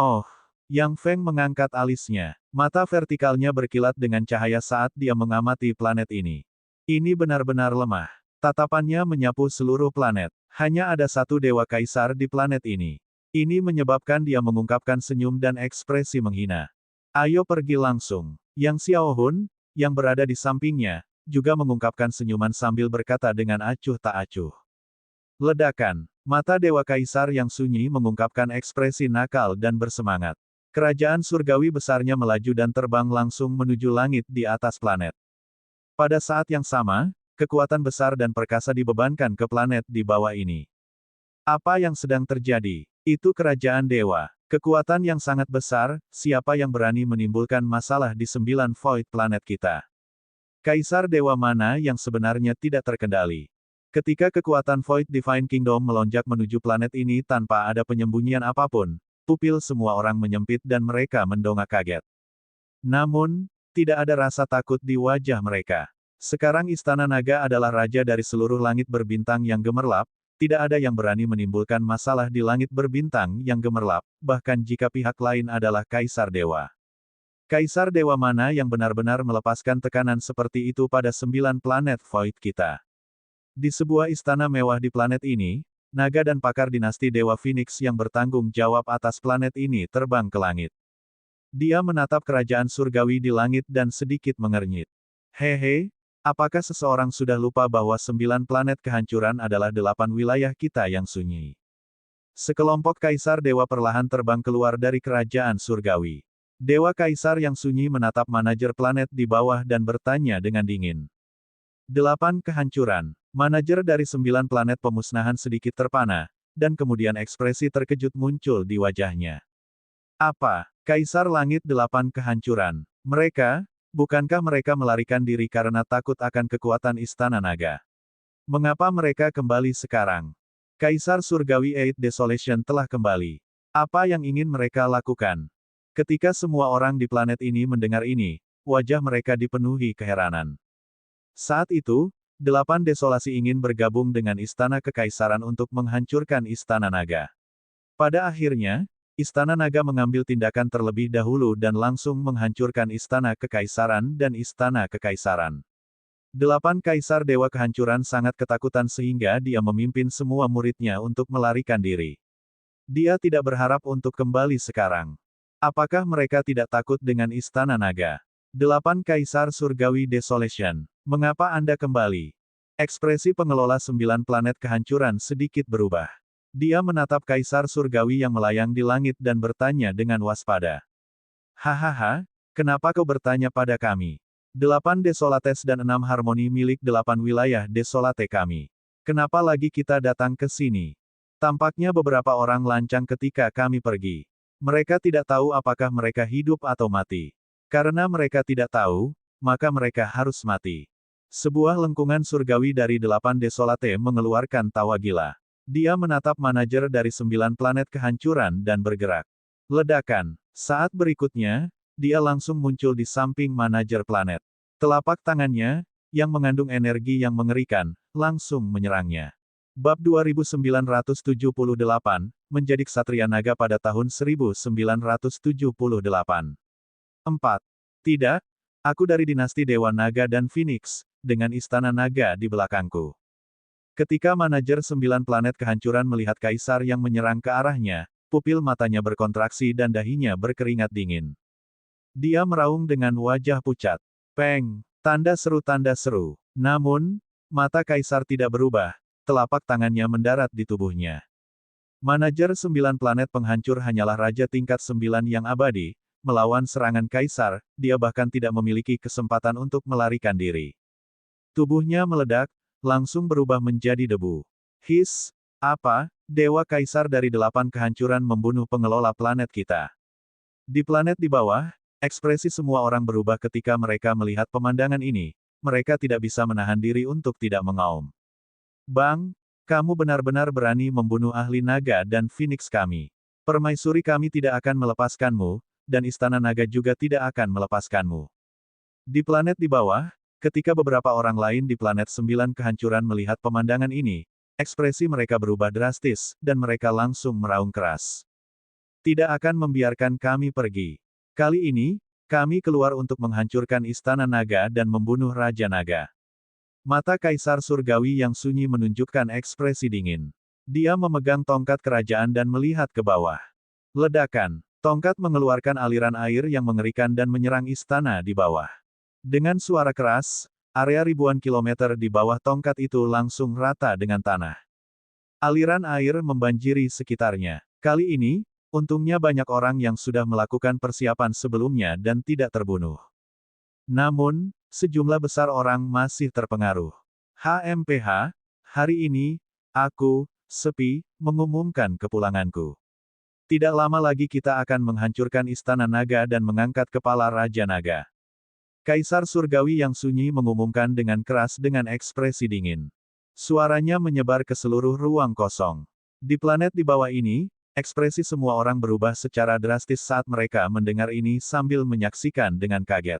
Oh, Yang Feng mengangkat alisnya. Mata vertikalnya berkilat dengan cahaya saat dia mengamati planet ini. Ini benar-benar lemah. Tatapannya menyapu seluruh planet. Hanya ada satu dewa kaisar di planet ini. Ini menyebabkan dia mengungkapkan senyum dan ekspresi menghina. Ayo pergi langsung. Yang Xiaohun, yang berada di sampingnya, juga mengungkapkan senyuman sambil berkata dengan acuh tak acuh. Ledakan. Mata Dewa Kaisar yang sunyi mengungkapkan ekspresi nakal dan bersemangat. Kerajaan surgawi besarnya melaju dan terbang langsung menuju langit di atas planet. Pada saat yang sama, kekuatan besar dan perkasa dibebankan ke planet di bawah ini. Apa yang sedang terjadi? Itu kerajaan dewa. Kekuatan yang sangat besar, siapa yang berani menimbulkan masalah di 9 void planet kita? Kaisar dewa mana yang sebenarnya tidak terkendali? Ketika kekuatan Void Divine Kingdom melonjak menuju planet ini tanpa ada penyembunyian apapun, pupil semua orang menyempit dan mereka mendongak kaget. Namun, tidak ada rasa takut di wajah mereka. Sekarang Istana Naga adalah raja dari seluruh langit berbintang yang gemerlap, tidak ada yang berani menimbulkan masalah di langit berbintang yang gemerlap, bahkan jika pihak lain adalah Kaisar Dewa. Kaisar Dewa mana yang benar-benar melepaskan tekanan seperti itu pada 9 planet Void kita? Di sebuah istana mewah di planet ini, naga dan pakar dinasti Dewa Phoenix yang bertanggung jawab atas planet ini terbang ke langit. Dia menatap kerajaan surgawi di langit dan sedikit mengernyit. Hehe, apakah seseorang sudah lupa bahwa 9 planet kehancuran adalah 8 wilayah kita yang sunyi? Sekelompok kaisar dewa perlahan terbang keluar dari kerajaan surgawi. Dewa kaisar yang sunyi menatap manajer planet di bawah dan bertanya dengan dingin. 8 kehancuran. Manajer dari 9 planet pemusnahan sedikit terpana, dan kemudian ekspresi terkejut muncul di wajahnya. Apa? Kaisar Langit 8 kehancuran. Mereka, bukankah mereka melarikan diri karena takut akan kekuatan Istana Naga? Mengapa mereka kembali sekarang? Kaisar Surgawi Eight Desolation telah kembali. Apa yang ingin mereka lakukan? Ketika semua orang di planet ini mendengar ini, wajah mereka dipenuhi keheranan. Saat itu, 8 Desolasi ingin bergabung dengan Istana Kekaisaran untuk menghancurkan Istana Naga. Pada akhirnya, Istana Naga mengambil tindakan terlebih dahulu dan langsung menghancurkan Istana Kekaisaran dan Istana Kekaisaran. 8 Kaisar Dewa Kehancuran sangat ketakutan sehingga dia memimpin semua muridnya untuk melarikan diri. Dia tidak berharap untuk kembali sekarang. Apakah mereka tidak takut dengan Istana Naga? 8 Kaisar Surgawi Desolation. Mengapa Anda kembali? Ekspresi pengelola 9 planet kehancuran sedikit berubah. Dia menatap Kaisar Surgawi yang melayang di langit dan bertanya dengan waspada. Hahaha, kenapa kau bertanya pada kami? 8 Desolates dan 6 harmoni milik 8 wilayah Desolate kami. Kenapa lagi kita datang ke sini? Tampaknya beberapa orang lancang ketika kami pergi. Mereka tidak tahu apakah mereka hidup atau mati. Karena mereka tidak tahu, maka mereka harus mati. Sebuah lengkungan surgawi dari 8 Desolate mengeluarkan tawa gila. Dia menatap manajer dari 9 planet kehancuran dan bergerak. Ledakan. Saat berikutnya, dia langsung muncul di samping manajer planet. Telapak tangannya, yang mengandung energi yang mengerikan, langsung menyerangnya. Bab 2978, menjadi Ksatria Naga pada tahun 1978. 4. Tidak, aku dari dinasti Dewa Naga dan Phoenix, dengan Istana Naga di belakangku. Ketika manajer 9 planet kehancuran melihat kaisar yang menyerang ke arahnya, pupil matanya berkontraksi dan dahinya berkeringat dingin. Dia meraung dengan wajah pucat. Peng! Tanda seru. Namun, mata kaisar tidak berubah, telapak tangannya mendarat di tubuhnya. Manajer 9 planet penghancur hanyalah raja tingkat 9 yang abadi, melawan serangan kaisar, dia bahkan tidak memiliki kesempatan untuk melarikan diri. Tubuhnya meledak, langsung berubah menjadi debu. His! Apa? Dewa Kaisar dari 8 kehancuran membunuh pengelola planet kita. Di planet di bawah, ekspresi semua orang berubah ketika mereka melihat pemandangan ini. Mereka tidak bisa menahan diri untuk tidak mengaum. Bang, kamu benar-benar berani membunuh ahli naga dan Phoenix kami. Permaisuri kami tidak akan melepaskanmu, dan Istana Naga juga tidak akan melepaskanmu. Di planet di bawah, ketika beberapa orang lain di planet 9 kehancuran melihat pemandangan ini, ekspresi mereka berubah drastis, dan mereka langsung meraung keras. Tidak akan membiarkan kami pergi. Kali ini, kami keluar untuk menghancurkan Istana Naga dan membunuh Raja Naga. Mata Kaisar Surgawi yang sunyi menunjukkan ekspresi dingin. Dia memegang tongkat kerajaan dan melihat ke bawah. Ledakan. Tongkat mengeluarkan aliran air yang mengerikan dan menyerang istana di bawah. Dengan suara keras, area ribuan kilometer di bawah tongkat itu langsung rata dengan tanah. Aliran air membanjiri sekitarnya. Kali ini, untungnya banyak orang yang sudah melakukan persiapan sebelumnya dan tidak terbunuh. Namun, sejumlah besar orang masih terpengaruh. HMPH, hari ini, aku, Sepi, mengumumkan kepulanganku. Tidak lama lagi kita akan menghancurkan Istana Naga dan mengangkat kepala Raja Naga. Kaisar Surgawi yang sunyi mengumumkan dengan keras dengan ekspresi dingin. Suaranya menyebar ke seluruh ruang kosong. Di planet di bawah ini, ekspresi semua orang berubah secara drastis saat mereka mendengar ini sambil menyaksikan dengan kaget.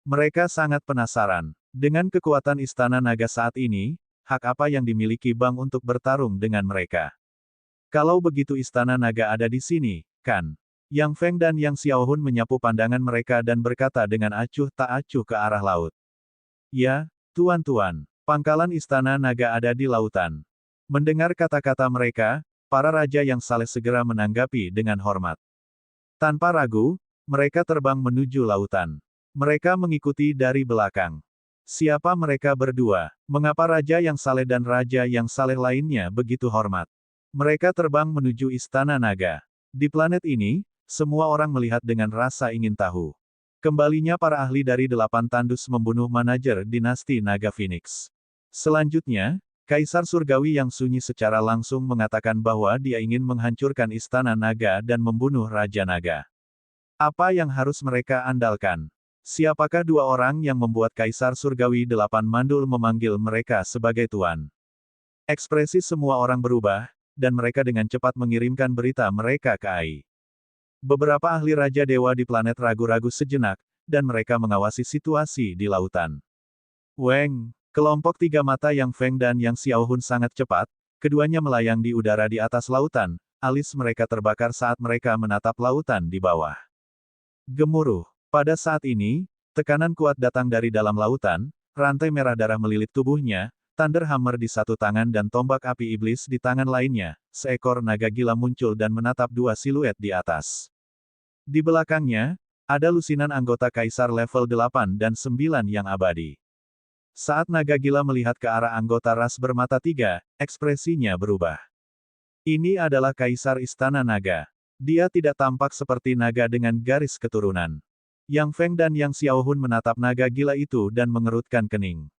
Mereka sangat penasaran. Dengan kekuatan Istana Naga saat ini, hak apa yang dimiliki Bang untuk bertarung dengan mereka? Kalau begitu Istana Naga ada di sini, kan? Yang Feng dan Yang Xiaohun menyapu pandangan mereka dan berkata dengan acuh tak acuh ke arah laut. Ya, tuan-tuan, pangkalan Istana Naga ada di lautan. Mendengar kata-kata mereka, para raja yang saleh segera menanggapi dengan hormat. Tanpa ragu, mereka terbang menuju lautan. Mereka mengikuti dari belakang. Siapa mereka berdua? Mengapa raja yang saleh dan raja yang saleh lainnya begitu hormat? Mereka terbang menuju Istana Naga. Di planet ini, semua orang melihat dengan rasa ingin tahu. Kembalinya para ahli dari 8 tandus membunuh manajer dinasti Naga Phoenix. Selanjutnya, Kaisar Surgawi yang sunyi secara langsung mengatakan bahwa dia ingin menghancurkan Istana Naga dan membunuh Raja Naga. Apa yang harus mereka andalkan? Siapakah dua orang yang membuat Kaisar Surgawi 8 mandul memanggil mereka sebagai tuan? Ekspresi semua orang berubah, dan mereka dengan cepat mengirimkan berita mereka ke Ai. Beberapa ahli Raja Dewa di planet ragu-ragu sejenak, dan mereka mengawasi situasi di lautan. Weng, kelompok 3 mata Yang Feng dan Yang Xiaohun sangat cepat, keduanya melayang di udara di atas lautan, alis mereka terbakar saat mereka menatap lautan di bawah. Gemuruh. Pada saat ini, tekanan kuat datang dari dalam lautan, rantai merah darah melilit tubuhnya, Thunder Hammer di satu tangan dan tombak api iblis di tangan lainnya, seekor naga gila muncul dan menatap dua siluet di atas. Di belakangnya, ada lusinan anggota Kaisar level 8 dan 9 yang abadi. Saat naga gila melihat ke arah anggota ras bermata 3, ekspresinya berubah. Ini adalah Kaisar Istana Naga. Dia tidak tampak seperti naga dengan garis keturunan. Yang Feng dan Yang Xiaohun menatap naga gila itu dan mengerutkan kening.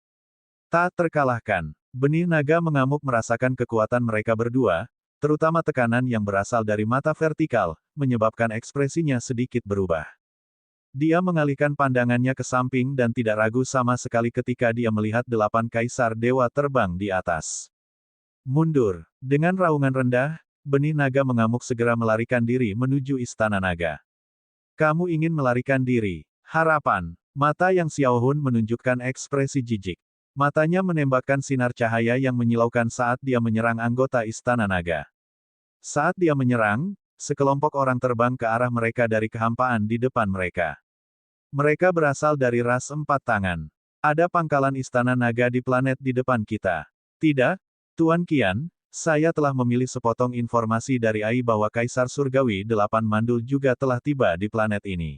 Tak terkalahkan, benih naga mengamuk merasakan kekuatan mereka berdua, terutama tekanan yang berasal dari mata vertikal, menyebabkan ekspresinya sedikit berubah. Dia mengalihkan pandangannya ke samping dan tidak ragu sama sekali ketika dia melihat 8 kaisar dewa terbang di atas. Mundur. Dengan raungan rendah, benih naga mengamuk segera melarikan diri menuju istana naga. Kamu ingin melarikan diri. Harapan. Mata Yang Xiaohun menunjukkan ekspresi jijik. Matanya menembakkan sinar cahaya yang menyilaukan saat dia menyerang anggota istana naga. Saat dia menyerang, sekelompok orang terbang ke arah mereka dari kehampaan di depan mereka. Mereka berasal dari ras 4 tangan. Ada pangkalan istana naga di planet di depan kita. Tidak, Tuan Qian, saya telah memilih sepotong informasi dari AI bahwa Kaisar Surgawi 8 Mandul juga telah tiba di planet ini.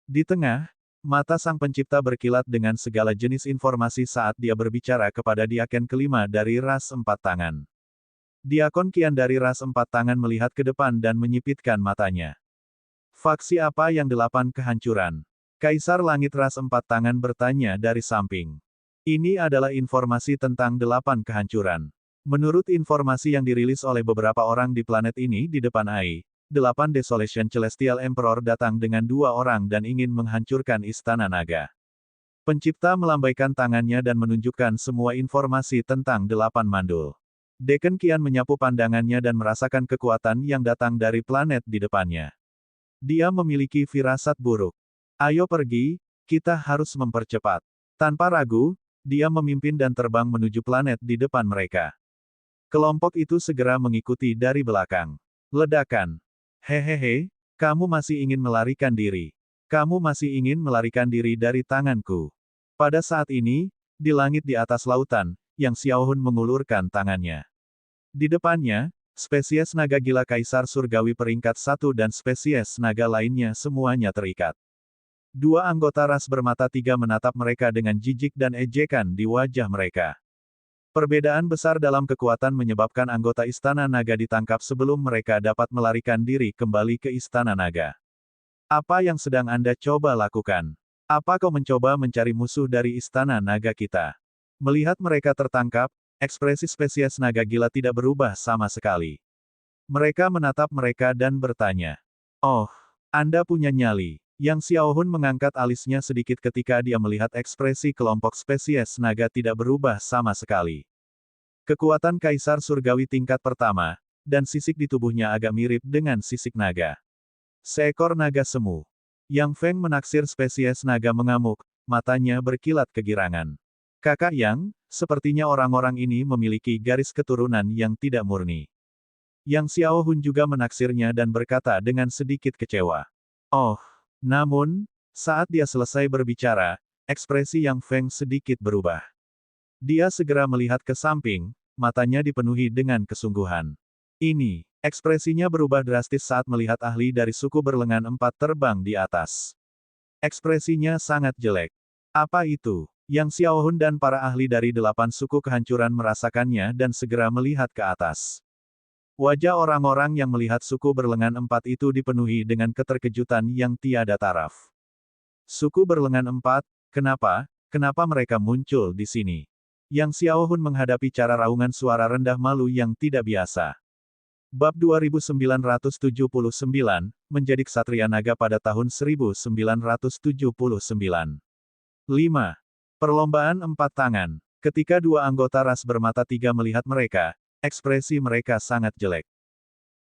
Di tengah, mata sang pencipta berkilat dengan segala jenis informasi saat dia berbicara kepada diaken kelima dari ras 4 tangan. Diakon Qian dari ras 4 tangan melihat ke depan dan menyipitkan matanya. Faksi apa yang 8 kehancuran? Kaisar Langit ras 4 tangan bertanya dari samping. Ini adalah informasi tentang 8 kehancuran. Menurut informasi yang dirilis oleh beberapa orang di planet ini di depan AI, 8 Desolation Celestial Emperor datang dengan 2 orang dan ingin menghancurkan istana naga. Pencipta melambaikan tangannya dan menunjukkan semua informasi tentang 8 mandul. Deacon Qian menyapu pandangannya dan merasakan kekuatan yang datang dari planet di depannya. Dia memiliki firasat buruk. Ayo pergi, kita harus mempercepat. Tanpa ragu, dia memimpin dan terbang menuju planet di depan mereka. Kelompok itu segera mengikuti dari belakang. Ledakan. Hehehe, kamu masih ingin melarikan diri. Kamu masih ingin melarikan diri dari tanganku. Pada saat ini, di langit di atas lautan, Yang Xiaohun mengulurkan tangannya. Di depannya, spesies naga gila Kaisar Surgawi peringkat 1 dan spesies naga lainnya semuanya terikat. 2 anggota ras bermata 3 menatap mereka dengan jijik dan ejekan di wajah mereka. Perbedaan besar dalam kekuatan menyebabkan anggota Istana Naga ditangkap sebelum mereka dapat melarikan diri kembali ke Istana Naga. Apa yang sedang Anda coba lakukan? Apa kau mencoba mencari musuh dari Istana Naga kita? Melihat mereka tertangkap, ekspresi spesies naga gila tidak berubah sama sekali. Mereka menatap mereka dan bertanya. Oh, Anda punya nyali. Yang Xiaohun mengangkat alisnya sedikit ketika dia melihat ekspresi kelompok spesies naga tidak berubah sama sekali. Kekuatan Kaisar Surgawi tingkat pertama, dan sisik di tubuhnya agak mirip dengan sisik naga. Seekor naga semu. Yang Feng menaksir spesies naga mengamuk, matanya berkilat kegirangan. Kakak Yang, sepertinya orang-orang ini memiliki garis keturunan yang tidak murni. Yang Xiaohun juga menaksirnya dan berkata dengan sedikit kecewa. Oh. Namun, saat dia selesai berbicara, ekspresi Yang Feng sedikit berubah. Dia segera melihat ke samping, matanya dipenuhi dengan kesungguhan. Ini, ekspresinya berubah drastis saat melihat ahli dari suku berlengan 4 terbang di atas. Ekspresinya sangat jelek. Apa itu? Yang Xiaohun dan para ahli dari 8 suku kehancuran merasakannya dan segera melihat ke atas. Wajah orang-orang yang melihat suku berlengan 4 itu dipenuhi dengan keterkejutan yang tiada taraf. Suku berlengan 4, kenapa mereka muncul di sini? Yang Xiaohun menghadapi cara raungan suara rendah malu yang tidak biasa. Bab 2979, menjadi Ksatria Naga pada tahun 1979. 5. Perlombaan 4 tangan. Ketika 2 anggota ras bermata 3 melihat mereka, ekspresi mereka sangat jelek.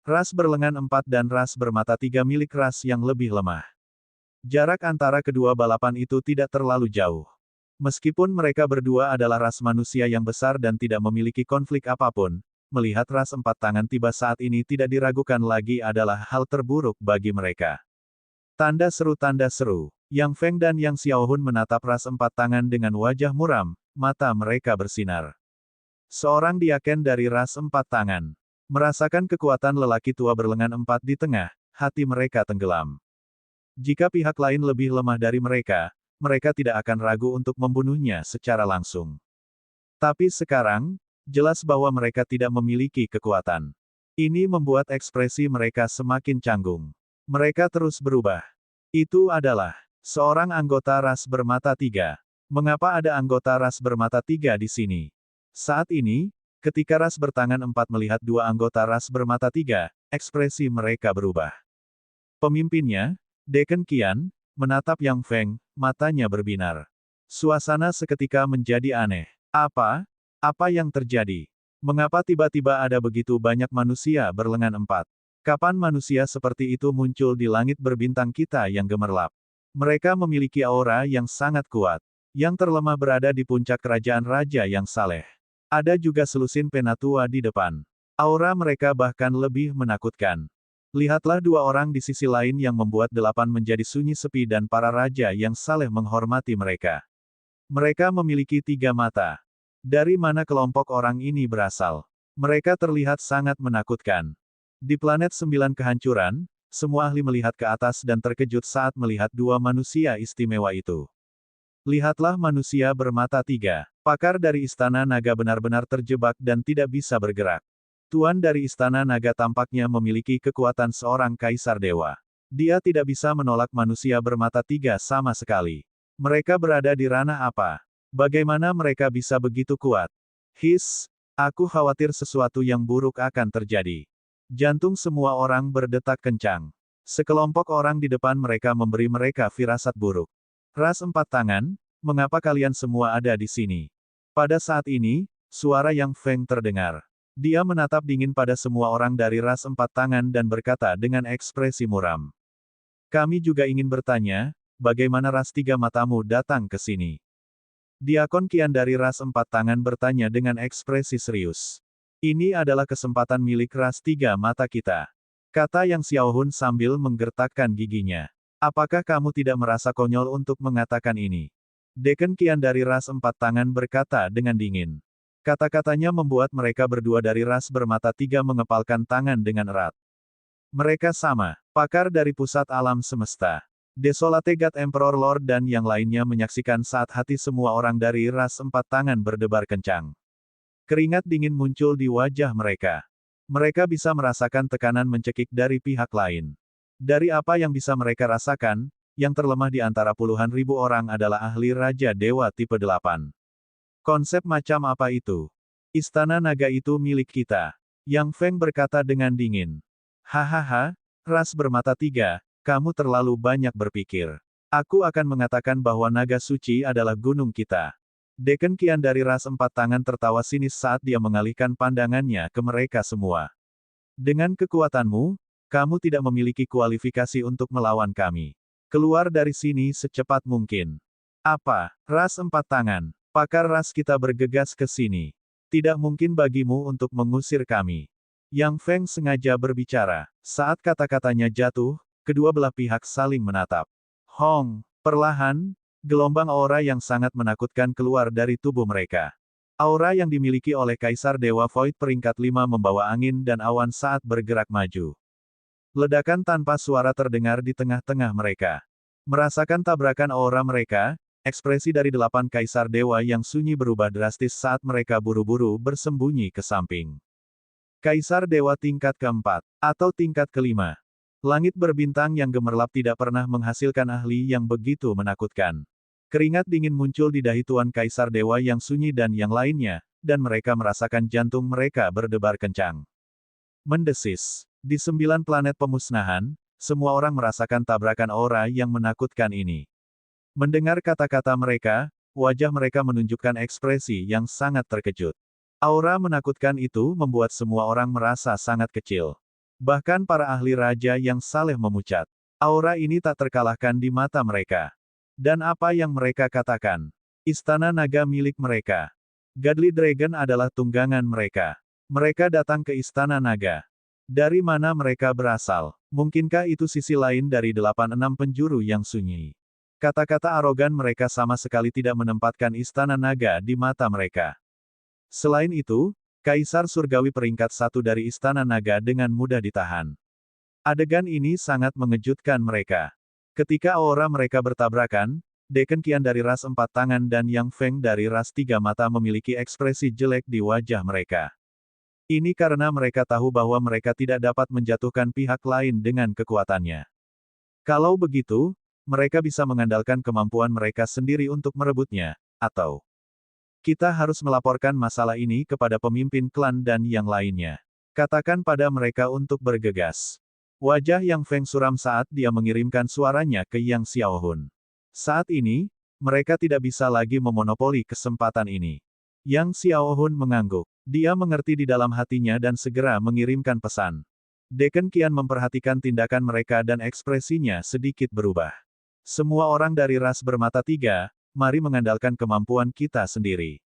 Ras berlengan 4 dan ras bermata 3 milik ras yang lebih lemah. Jarak antara kedua balapan itu tidak terlalu jauh. Meskipun mereka berdua adalah ras manusia yang besar dan tidak memiliki konflik apapun, melihat ras 4 tangan tiba saat ini tidak diragukan lagi adalah hal terburuk bagi mereka. Tanda seru. Yang Feng dan Yang Xiaohun menatap ras 4 tangan dengan wajah muram, mata mereka bersinar. Seorang diaken dari ras 4 tangan. Merasakan kekuatan lelaki tua berlengan 4 di tengah, hati mereka tenggelam. Jika pihak lain lebih lemah dari mereka, mereka tidak akan ragu untuk membunuhnya secara langsung. Tapi sekarang, jelas bahwa mereka tidak memiliki kekuatan. Ini membuat ekspresi mereka semakin canggung. Mereka terus berubah. Itu adalah Seorang anggota ras bermata tiga. Mengapa ada anggota ras bermata tiga di sini? Saat ini, ketika ras bertangan empat melihat dua anggota ras bermata tiga, ekspresi mereka berubah. Pemimpinnya, Deacon Qian, menatap Yang Feng, matanya berbinar. Suasana seketika menjadi aneh. Apa? Apa yang terjadi? Mengapa tiba-tiba ada begitu banyak manusia berlengan empat? Kapan manusia seperti itu muncul di langit berbintang kita yang gemerlap? Mereka memiliki aura yang sangat kuat. Yang terlemah berada di puncak kerajaan raja yang saleh. Ada juga selusin penatua di depan. Aura mereka bahkan lebih menakutkan. Lihatlah dua orang di sisi lain yang membuat delapan menjadi sunyi sepi dan para raja yang saleh menghormati mereka. Mereka memiliki tiga mata. Dari mana kelompok orang ini berasal? Mereka terlihat sangat menakutkan. Di planet sembilan kehancuran, semua ahli melihat ke atas dan terkejut saat melihat dua manusia istimewa itu. Lihatlah manusia bermata tiga. Pakar dari Istana Naga benar-benar terjebak dan tidak bisa bergerak. Tuan dari Istana Naga tampaknya memiliki kekuatan seorang kaisar dewa. Dia tidak bisa menolak manusia bermata tiga sama sekali. Mereka berada di ranah apa? Bagaimana mereka bisa begitu kuat? Aku khawatir sesuatu yang buruk akan terjadi. Jantung semua orang berdetak kencang. Sekelompok orang di depan mereka memberi mereka firasat buruk. Ras empat tangan, mengapa kalian semua ada di sini? Pada saat ini, suara Yang Feng terdengar. Dia menatap dingin pada semua orang dari ras empat tangan dan berkata dengan ekspresi muram. Kami juga ingin bertanya, bagaimana ras tiga matamu datang ke sini? Diakon Qian dari ras empat tangan bertanya dengan ekspresi serius. Ini adalah kesempatan milik ras tiga mata kita. Kata Yang Xiaohun sambil menggertakkan giginya. Apakah kamu tidak merasa konyol untuk mengatakan ini? Deacon Qian dari ras empat tangan berkata dengan dingin. Kata-katanya membuat mereka berdua dari ras bermata tiga mengepalkan tangan dengan erat. Mereka sama, pakar dari pusat alam semesta. Desolate God Emperor Lord dan yang lainnya menyaksikan saat hati semua orang dari ras empat tangan berdebar kencang. Keringat dingin muncul di wajah mereka. Mereka bisa merasakan tekanan mencekik dari pihak lain. Dari apa yang bisa mereka rasakan, yang terlemah di antara puluhan ribu orang adalah ahli Raja Dewa tipe 8. Konsep macam apa itu? Istana naga itu milik kita. Yang Feng berkata dengan dingin. Hahaha, ras bermata tiga, kamu terlalu banyak berpikir. Aku akan mengatakan bahwa naga suci adalah gunung kita. Deacon Qian dari ras empat tangan tertawa sinis saat dia mengalihkan pandangannya ke mereka semua. Dengan kekuatanmu, kamu tidak memiliki kualifikasi untuk melawan kami. Keluar dari sini secepat mungkin. Apa? Ras empat tangan. Pakar ras kita bergegas ke sini. Tidak mungkin bagimu untuk mengusir kami. Yang Feng sengaja berbicara. Saat kata-katanya jatuh, kedua belah pihak saling menatap. Hong, perlahan, gelombang aura yang sangat menakutkan keluar dari tubuh mereka. Aura yang dimiliki oleh Kaisar Dewa Void peringkat 5 membawa angin dan awan saat bergerak maju. Ledakan tanpa suara terdengar di tengah-tengah mereka. Merasakan tabrakan aura mereka, ekspresi dari 8 Kaisar Dewa yang sunyi berubah drastis saat mereka buru-buru bersembunyi ke samping. Kaisar Dewa tingkat keempat, atau tingkat kelima. Langit berbintang yang gemerlap tidak pernah menghasilkan ahli yang begitu menakutkan. Keringat dingin muncul di dahi Tuan Kaisar Dewa yang sunyi dan yang lainnya, dan mereka merasakan jantung mereka berdebar kencang. Mendesis. Di 9 planet pemusnahan, semua orang merasakan tabrakan aura yang menakutkan ini. Mendengar kata-kata mereka, wajah mereka menunjukkan ekspresi yang sangat terkejut. Aura menakutkan itu membuat semua orang merasa sangat kecil. Bahkan para ahli raja yang saleh memucat. Aura ini tak terkalahkan di mata mereka. Dan apa yang mereka katakan? Istana naga milik mereka. Godly Dragon adalah tunggangan mereka. Mereka datang ke Istana Naga. Dari mana mereka berasal? Mungkinkah itu sisi lain dari 86 penjuru yang sunyi? Kata-kata arogan mereka sama sekali tidak menempatkan Istana Naga di mata mereka. Selain itu, Kaisar Surgawi peringkat 1 dari Istana Naga dengan mudah ditahan. Adegan ini sangat mengejutkan mereka. Ketika aura mereka bertabrakan, Deacon Qian dari ras 4 tangan dan Yang Feng dari ras 3 mata memiliki ekspresi jelek di wajah mereka. Ini karena mereka tahu bahwa mereka tidak dapat menjatuhkan pihak lain dengan kekuatannya. Kalau begitu, mereka bisa mengandalkan kemampuan mereka sendiri untuk merebutnya, atau kita harus melaporkan masalah ini kepada pemimpin klan dan yang lainnya. Katakan pada mereka untuk bergegas. Wajah Yang Feng suram saat dia mengirimkan suaranya ke Yang Xiaohun. Saat ini, mereka tidak bisa lagi memonopoli kesempatan ini. Yang Xiaohun mengangguk. Dia mengerti di dalam hatinya dan segera mengirimkan pesan. Dekan Qian memperhatikan tindakan mereka dan ekspresinya sedikit berubah. Semua orang dari ras bermata tiga, mari mengandalkan kemampuan kita sendiri.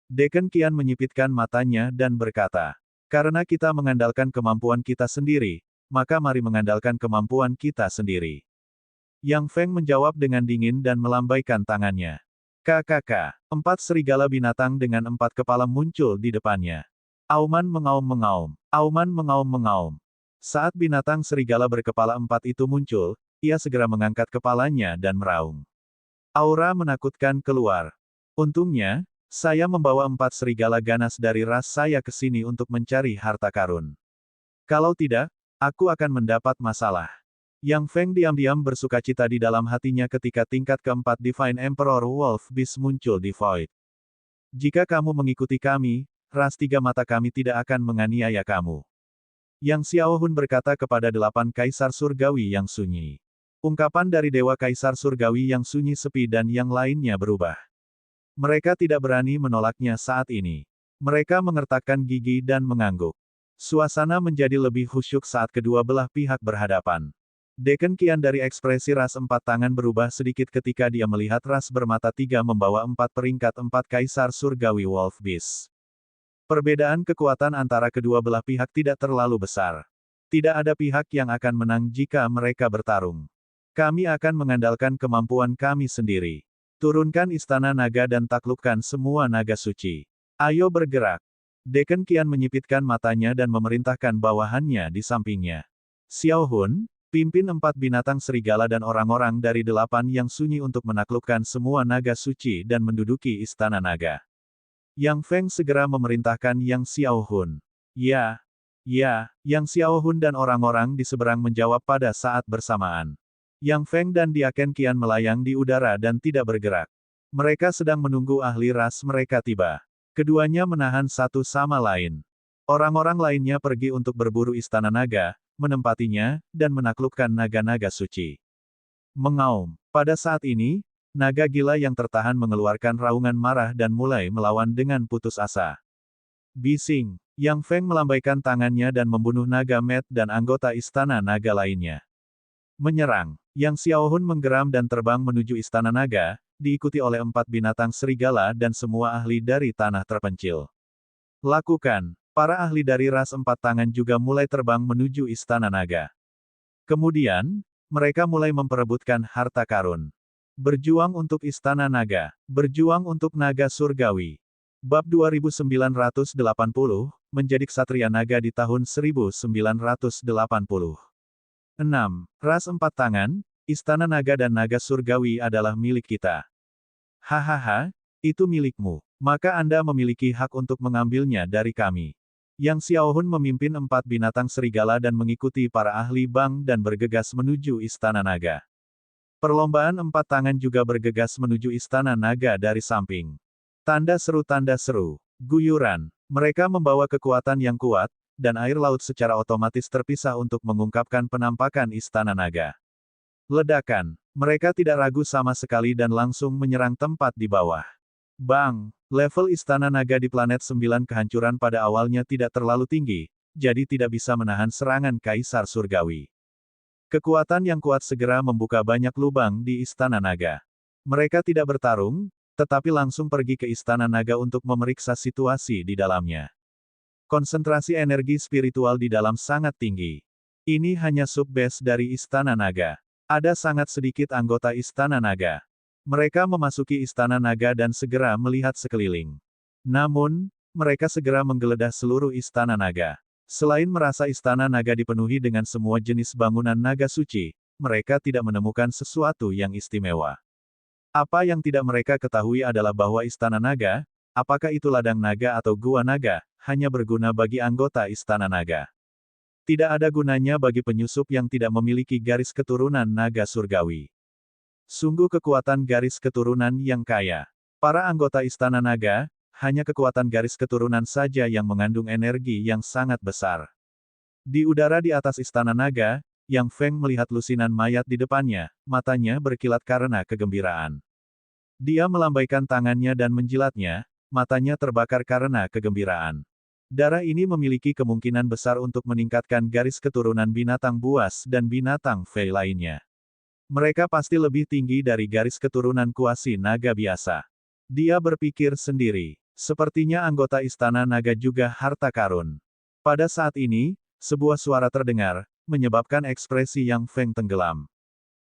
Dekan Qian menyipitkan matanya dan berkata, karena kita mengandalkan kemampuan kita sendiri, maka mari mengandalkan kemampuan kita sendiri. Yang Feng menjawab dengan dingin dan melambaikan tangannya. KKK, 4 serigala binatang dengan 4 kepala muncul di depannya. Auman mengaum-mengaum. Auman mengaum-mengaum. Saat binatang serigala berkepala 4 itu muncul, ia segera mengangkat kepalanya dan meraung. Aura menakutkan keluar. Untungnya, saya membawa 4 serigala ganas dari ras saya ke sini untuk mencari harta karun. Kalau tidak, aku akan mendapat masalah. Yang Feng diam-diam bersukacita di dalam hatinya ketika tingkat keempat Divine Emperor Wolf Beast muncul di Void. Jika kamu mengikuti kami, ras tiga mata kami tidak akan menganiaya kamu. Yang Xiaohun berkata kepada 8 kaisar surgawi yang sunyi. Ungkapan dari Dewa Kaisar Surgawi yang sunyi sepi dan yang lainnya berubah. Mereka tidak berani menolaknya saat ini. Mereka mengertakkan gigi dan mengangguk. Suasana menjadi lebih khusyuk saat kedua belah pihak berhadapan. Dekan Qian dari ekspresi ras 4 tangan berubah sedikit ketika dia melihat ras bermata tiga membawa 4 peringkat 4 kaisar surgawi Wolf Beast. Perbedaan kekuatan antara kedua belah pihak tidak terlalu besar. Tidak ada pihak yang akan menang jika mereka bertarung. Kami akan mengandalkan kemampuan kami sendiri. Turunkan istana naga dan taklukkan semua naga suci. Ayo bergerak. Dekan Qian menyipitkan matanya dan memerintahkan bawahannya di sampingnya. Xiaohun, pimpin 4 binatang serigala dan orang-orang dari 8 yang sunyi untuk menaklukkan semua naga suci dan menduduki istana naga. Yang Feng segera memerintahkan Yang Xiaohun. Ya. Yang Xiaohun dan orang-orang di seberang menjawab pada saat bersamaan. Yang Feng dan Diaken Qian melayang di udara dan tidak bergerak. Mereka sedang menunggu ahli ras mereka tiba. Keduanya menahan satu sama lain. Orang-orang lainnya pergi untuk berburu istana naga, menempatinya, dan menaklukkan naga-naga suci. Mengaum. Pada saat ini, naga gila yang tertahan mengeluarkan raungan marah dan mulai melawan dengan putus asa. Bising. Yang Feng melambaikan tangannya dan membunuh naga Met dan anggota istana naga lainnya. Menyerang. Yang Xiaohun menggeram dan terbang menuju istana naga, diikuti oleh 4 binatang serigala dan semua ahli dari tanah terpencil. Lakukan. Para ahli dari ras 4 tangan juga mulai terbang menuju istana naga. Kemudian, mereka mulai memperebutkan harta karun. Berjuang untuk istana naga. Berjuang untuk naga surgawi. Bab 2980, menjadi ksatria naga di tahun 1980. 6. Ras 4 tangan, istana naga dan naga surgawi adalah milik kita. Hahaha, itu milikmu. Maka Anda memiliki hak untuk mengambilnya dari kami. Yang Xiaohun memimpin 4 binatang serigala dan mengikuti para ahli Bang dan bergegas menuju istana naga. Perlombaan 4 tangan juga bergegas menuju istana naga dari samping. Tanda seru, guyuran. Mereka membawa kekuatan yang kuat, dan air laut secara otomatis terpisah untuk mengungkapkan penampakan istana naga. Ledakan. Mereka tidak ragu sama sekali dan langsung menyerang tempat di bawah. Bang! Level istana naga di planet 9 kehancuran pada awalnya tidak terlalu tinggi, jadi tidak bisa menahan serangan Kaisar Surgawi. Kekuatan yang kuat segera membuka banyak lubang di Istana Naga. Mereka tidak bertarung, tetapi langsung pergi ke Istana Naga untuk memeriksa situasi di dalamnya. Konsentrasi energi spiritual di dalam sangat tinggi. Ini hanya subbase dari Istana Naga. Ada sangat sedikit anggota Istana Naga. Mereka memasuki Istana Naga dan segera melihat sekeliling. Namun, mereka segera menggeledah seluruh Istana Naga. Selain merasa Istana Naga dipenuhi dengan semua jenis bangunan naga suci, mereka tidak menemukan sesuatu yang istimewa. Apa yang tidak mereka ketahui adalah bahwa Istana Naga, apakah itu ladang naga atau gua naga, hanya berguna bagi anggota Istana Naga. Tidak ada gunanya bagi penyusup yang tidak memiliki garis keturunan naga surgawi. Sungguh kekuatan garis keturunan yang kaya. Para anggota Istana Naga, hanya kekuatan garis keturunan saja yang mengandung energi yang sangat besar. Di udara di atas Istana Naga, Yang Feng melihat lusinan mayat di depannya, matanya berkilat karena kegembiraan. Dia melambaikan tangannya dan menjilatnya, matanya terbakar karena kegembiraan. Darah ini memiliki kemungkinan besar untuk meningkatkan garis keturunan binatang buas dan binatang fey lainnya. Mereka pasti lebih tinggi dari garis keturunan kuasi naga biasa. Dia berpikir sendiri. Sepertinya anggota Istana Naga juga harta karun. Pada saat ini, sebuah suara terdengar, menyebabkan ekspresi Yang Feng tenggelam.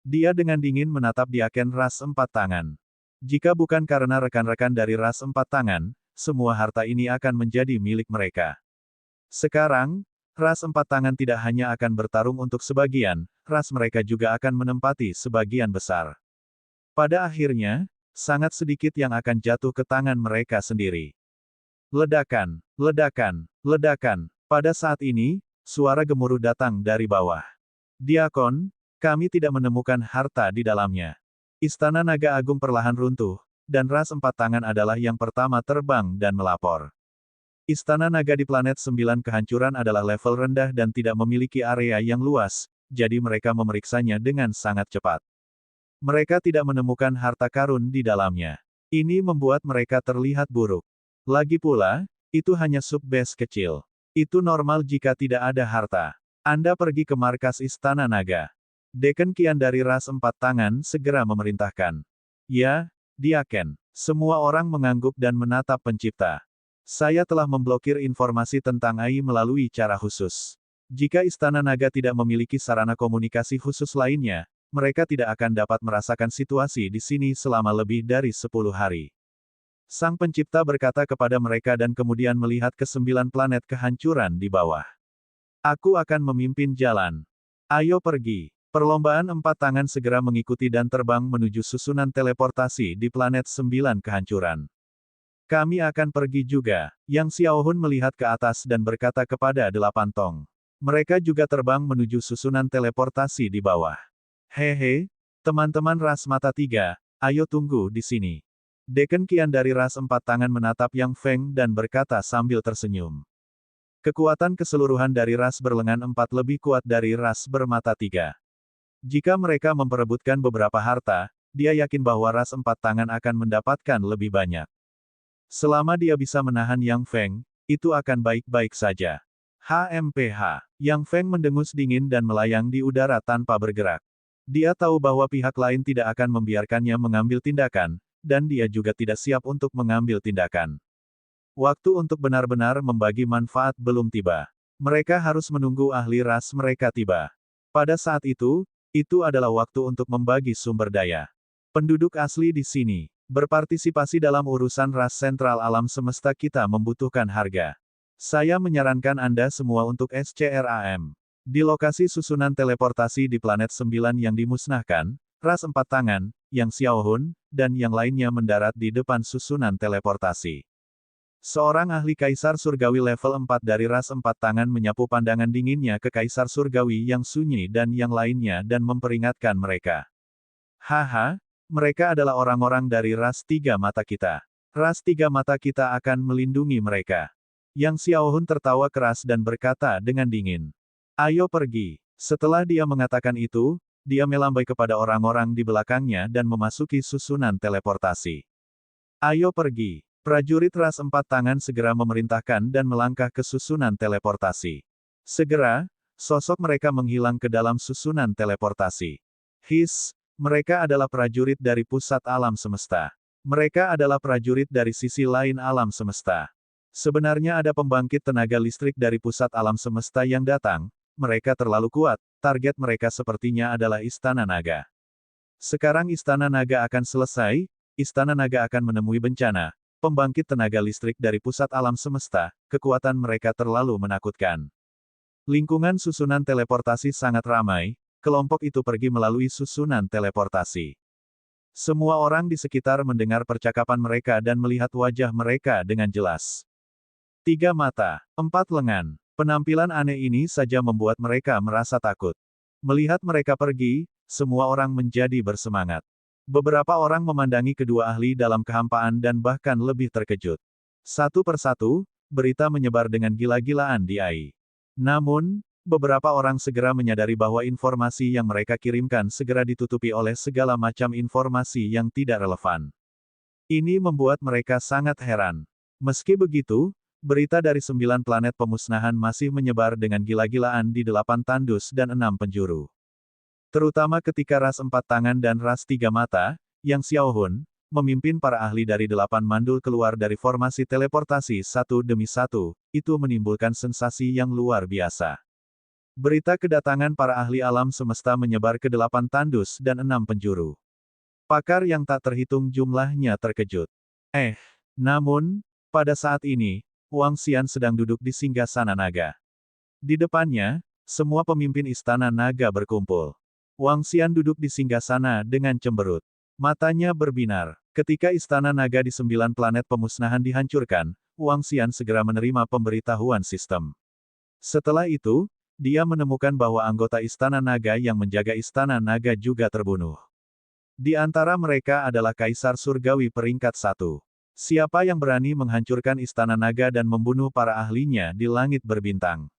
Dia dengan dingin menatap Diaken ras 4 tangan. Jika bukan karena rekan-rekan dari ras 4 tangan, semua harta ini akan menjadi milik mereka. Sekarang, ras 4 tangan tidak hanya akan bertarung untuk sebagian, ras mereka juga akan menempati sebagian besar. Pada akhirnya, sangat sedikit yang akan jatuh ke tangan mereka sendiri. Ledakan, ledakan, ledakan. Pada saat ini, suara gemuruh datang dari bawah. Diakon, kami tidak menemukan harta di dalamnya. Istana Naga Agung perlahan runtuh, dan ras 4 tangan adalah yang pertama terbang dan melapor. Istana Naga di planet 9 kehancuran adalah level rendah dan tidak memiliki area yang luas, jadi mereka memeriksanya dengan sangat cepat. Mereka tidak menemukan harta karun di dalamnya. Ini membuat mereka terlihat buruk. Lagi pula, itu hanya sub-base kecil. Itu normal jika tidak ada harta. Anda pergi ke markas Istana Naga. Deken Qian dari ras 4 tangan segera memerintahkan. Ya, Diaken. Semua orang mengangguk dan menatap pencipta. Saya telah memblokir informasi tentang AI melalui cara khusus. Jika Istana Naga tidak memiliki sarana komunikasi khusus lainnya, mereka tidak akan dapat merasakan situasi di sini selama lebih dari 10 hari. Sang pencipta berkata kepada mereka dan kemudian melihat ke 9 planet kehancuran di bawah. Aku akan memimpin jalan. Ayo pergi. Perlombaan 4 tangan segera mengikuti dan terbang menuju susunan teleportasi di planet 9 kehancuran. Kami akan pergi juga. Yang Xiaohun melihat ke atas dan berkata kepada 8 tong. Mereka juga terbang menuju susunan teleportasi di bawah. Hehe, teman-teman ras mata 3, ayo tunggu di sini. Deken Qian dari ras 4 tangan menatap Yang Feng dan berkata sambil tersenyum. Kekuatan keseluruhan dari ras berlengan 4 lebih kuat dari ras bermata 3. Jika mereka memperebutkan beberapa harta, dia yakin bahwa ras 4 tangan akan mendapatkan lebih banyak. Selama dia bisa menahan Yang Feng, itu akan baik-baik saja. HMPH. Yang Feng mendengus dingin dan melayang di udara tanpa bergerak. Dia tahu bahwa pihak lain tidak akan membiarkannya mengambil tindakan, dan dia juga tidak siap untuk mengambil tindakan. Waktu untuk benar-benar membagi manfaat belum tiba. Mereka harus menunggu ahli ras mereka tiba. Pada saat itu adalah waktu untuk membagi sumber daya. Penduduk asli di sini berpartisipasi dalam urusan ras sentral alam semesta kita membutuhkan harga. Saya menyarankan Anda semua untuk SCRAM. Di lokasi susunan teleportasi di planet 9 yang dimusnahkan, ras 4 tangan, Yang Xiaohun, dan yang lainnya mendarat di depan susunan teleportasi. Seorang ahli Kaisar Surgawi level 4 dari ras 4 tangan menyapu pandangan dinginnya ke Kaisar Surgawi yang sunyi dan yang lainnya dan memperingatkan mereka. Haha, mereka adalah orang-orang dari ras 3 mata kita. Ras 3 mata kita akan melindungi mereka. Yang Xiaohun tertawa keras dan berkata dengan dingin. Ayo pergi. Setelah dia mengatakan itu, dia melambai kepada orang-orang di belakangnya dan memasuki susunan teleportasi. Ayo pergi. Prajurit ras 4 tangan segera memerintahkan dan melangkah ke susunan teleportasi. Segera, sosok mereka menghilang ke dalam susunan teleportasi. Mereka adalah prajurit dari pusat alam semesta. Mereka adalah prajurit dari sisi lain alam semesta. Sebenarnya ada pembangkit tenaga listrik dari pusat alam semesta yang datang. Mereka terlalu kuat, target mereka sepertinya adalah Istana Naga. Sekarang Istana Naga akan selesai, Istana Naga akan menemui bencana, pembangkit tenaga listrik dari pusat alam semesta, kekuatan mereka terlalu menakutkan. Lingkungan susunan teleportasi sangat ramai, kelompok itu pergi melalui susunan teleportasi. Semua orang di sekitar mendengar percakapan mereka dan melihat wajah mereka dengan jelas. 3 mata, 4 lengan. Penampilan aneh ini saja membuat mereka merasa takut. Melihat mereka pergi, semua orang menjadi bersemangat. Beberapa orang memandangi kedua ahli dalam kehampaan dan bahkan lebih terkejut. Satu persatu, berita menyebar dengan gila-gilaan di AI. Namun, beberapa orang segera menyadari bahwa informasi yang mereka kirimkan segera ditutupi oleh segala macam informasi yang tidak relevan. Ini membuat mereka sangat heran. Meski begitu, berita dari 9 planet pemusnahan masih menyebar dengan gila-gilaan di 8 tandus dan 6 penjuru. Terutama ketika ras 4 tangan dan ras 3 mata, yang Xiaohun, memimpin para ahli dari 8 mandul keluar dari formasi teleportasi satu demi satu, itu menimbulkan sensasi yang luar biasa. Berita kedatangan para ahli alam semesta menyebar ke 8 tandus dan 6 penjuru. Pakar yang tak terhitung jumlahnya terkejut. Namun, pada saat ini, Wang Xian sedang duduk di singgasana naga. Di depannya, semua pemimpin istana naga berkumpul. Wang Xian duduk di singgasana dengan cemberut. Matanya berbinar. Ketika istana naga di 9 planet pemusnahan dihancurkan, Wang Xian segera menerima pemberitahuan sistem. Setelah itu, dia menemukan bahwa anggota istana naga yang menjaga istana naga juga terbunuh. Di antara mereka adalah Kaisar Surgawi peringkat 1. Siapa yang berani menghancurkan istana naga dan membunuh para ahlinya di langit berbintang?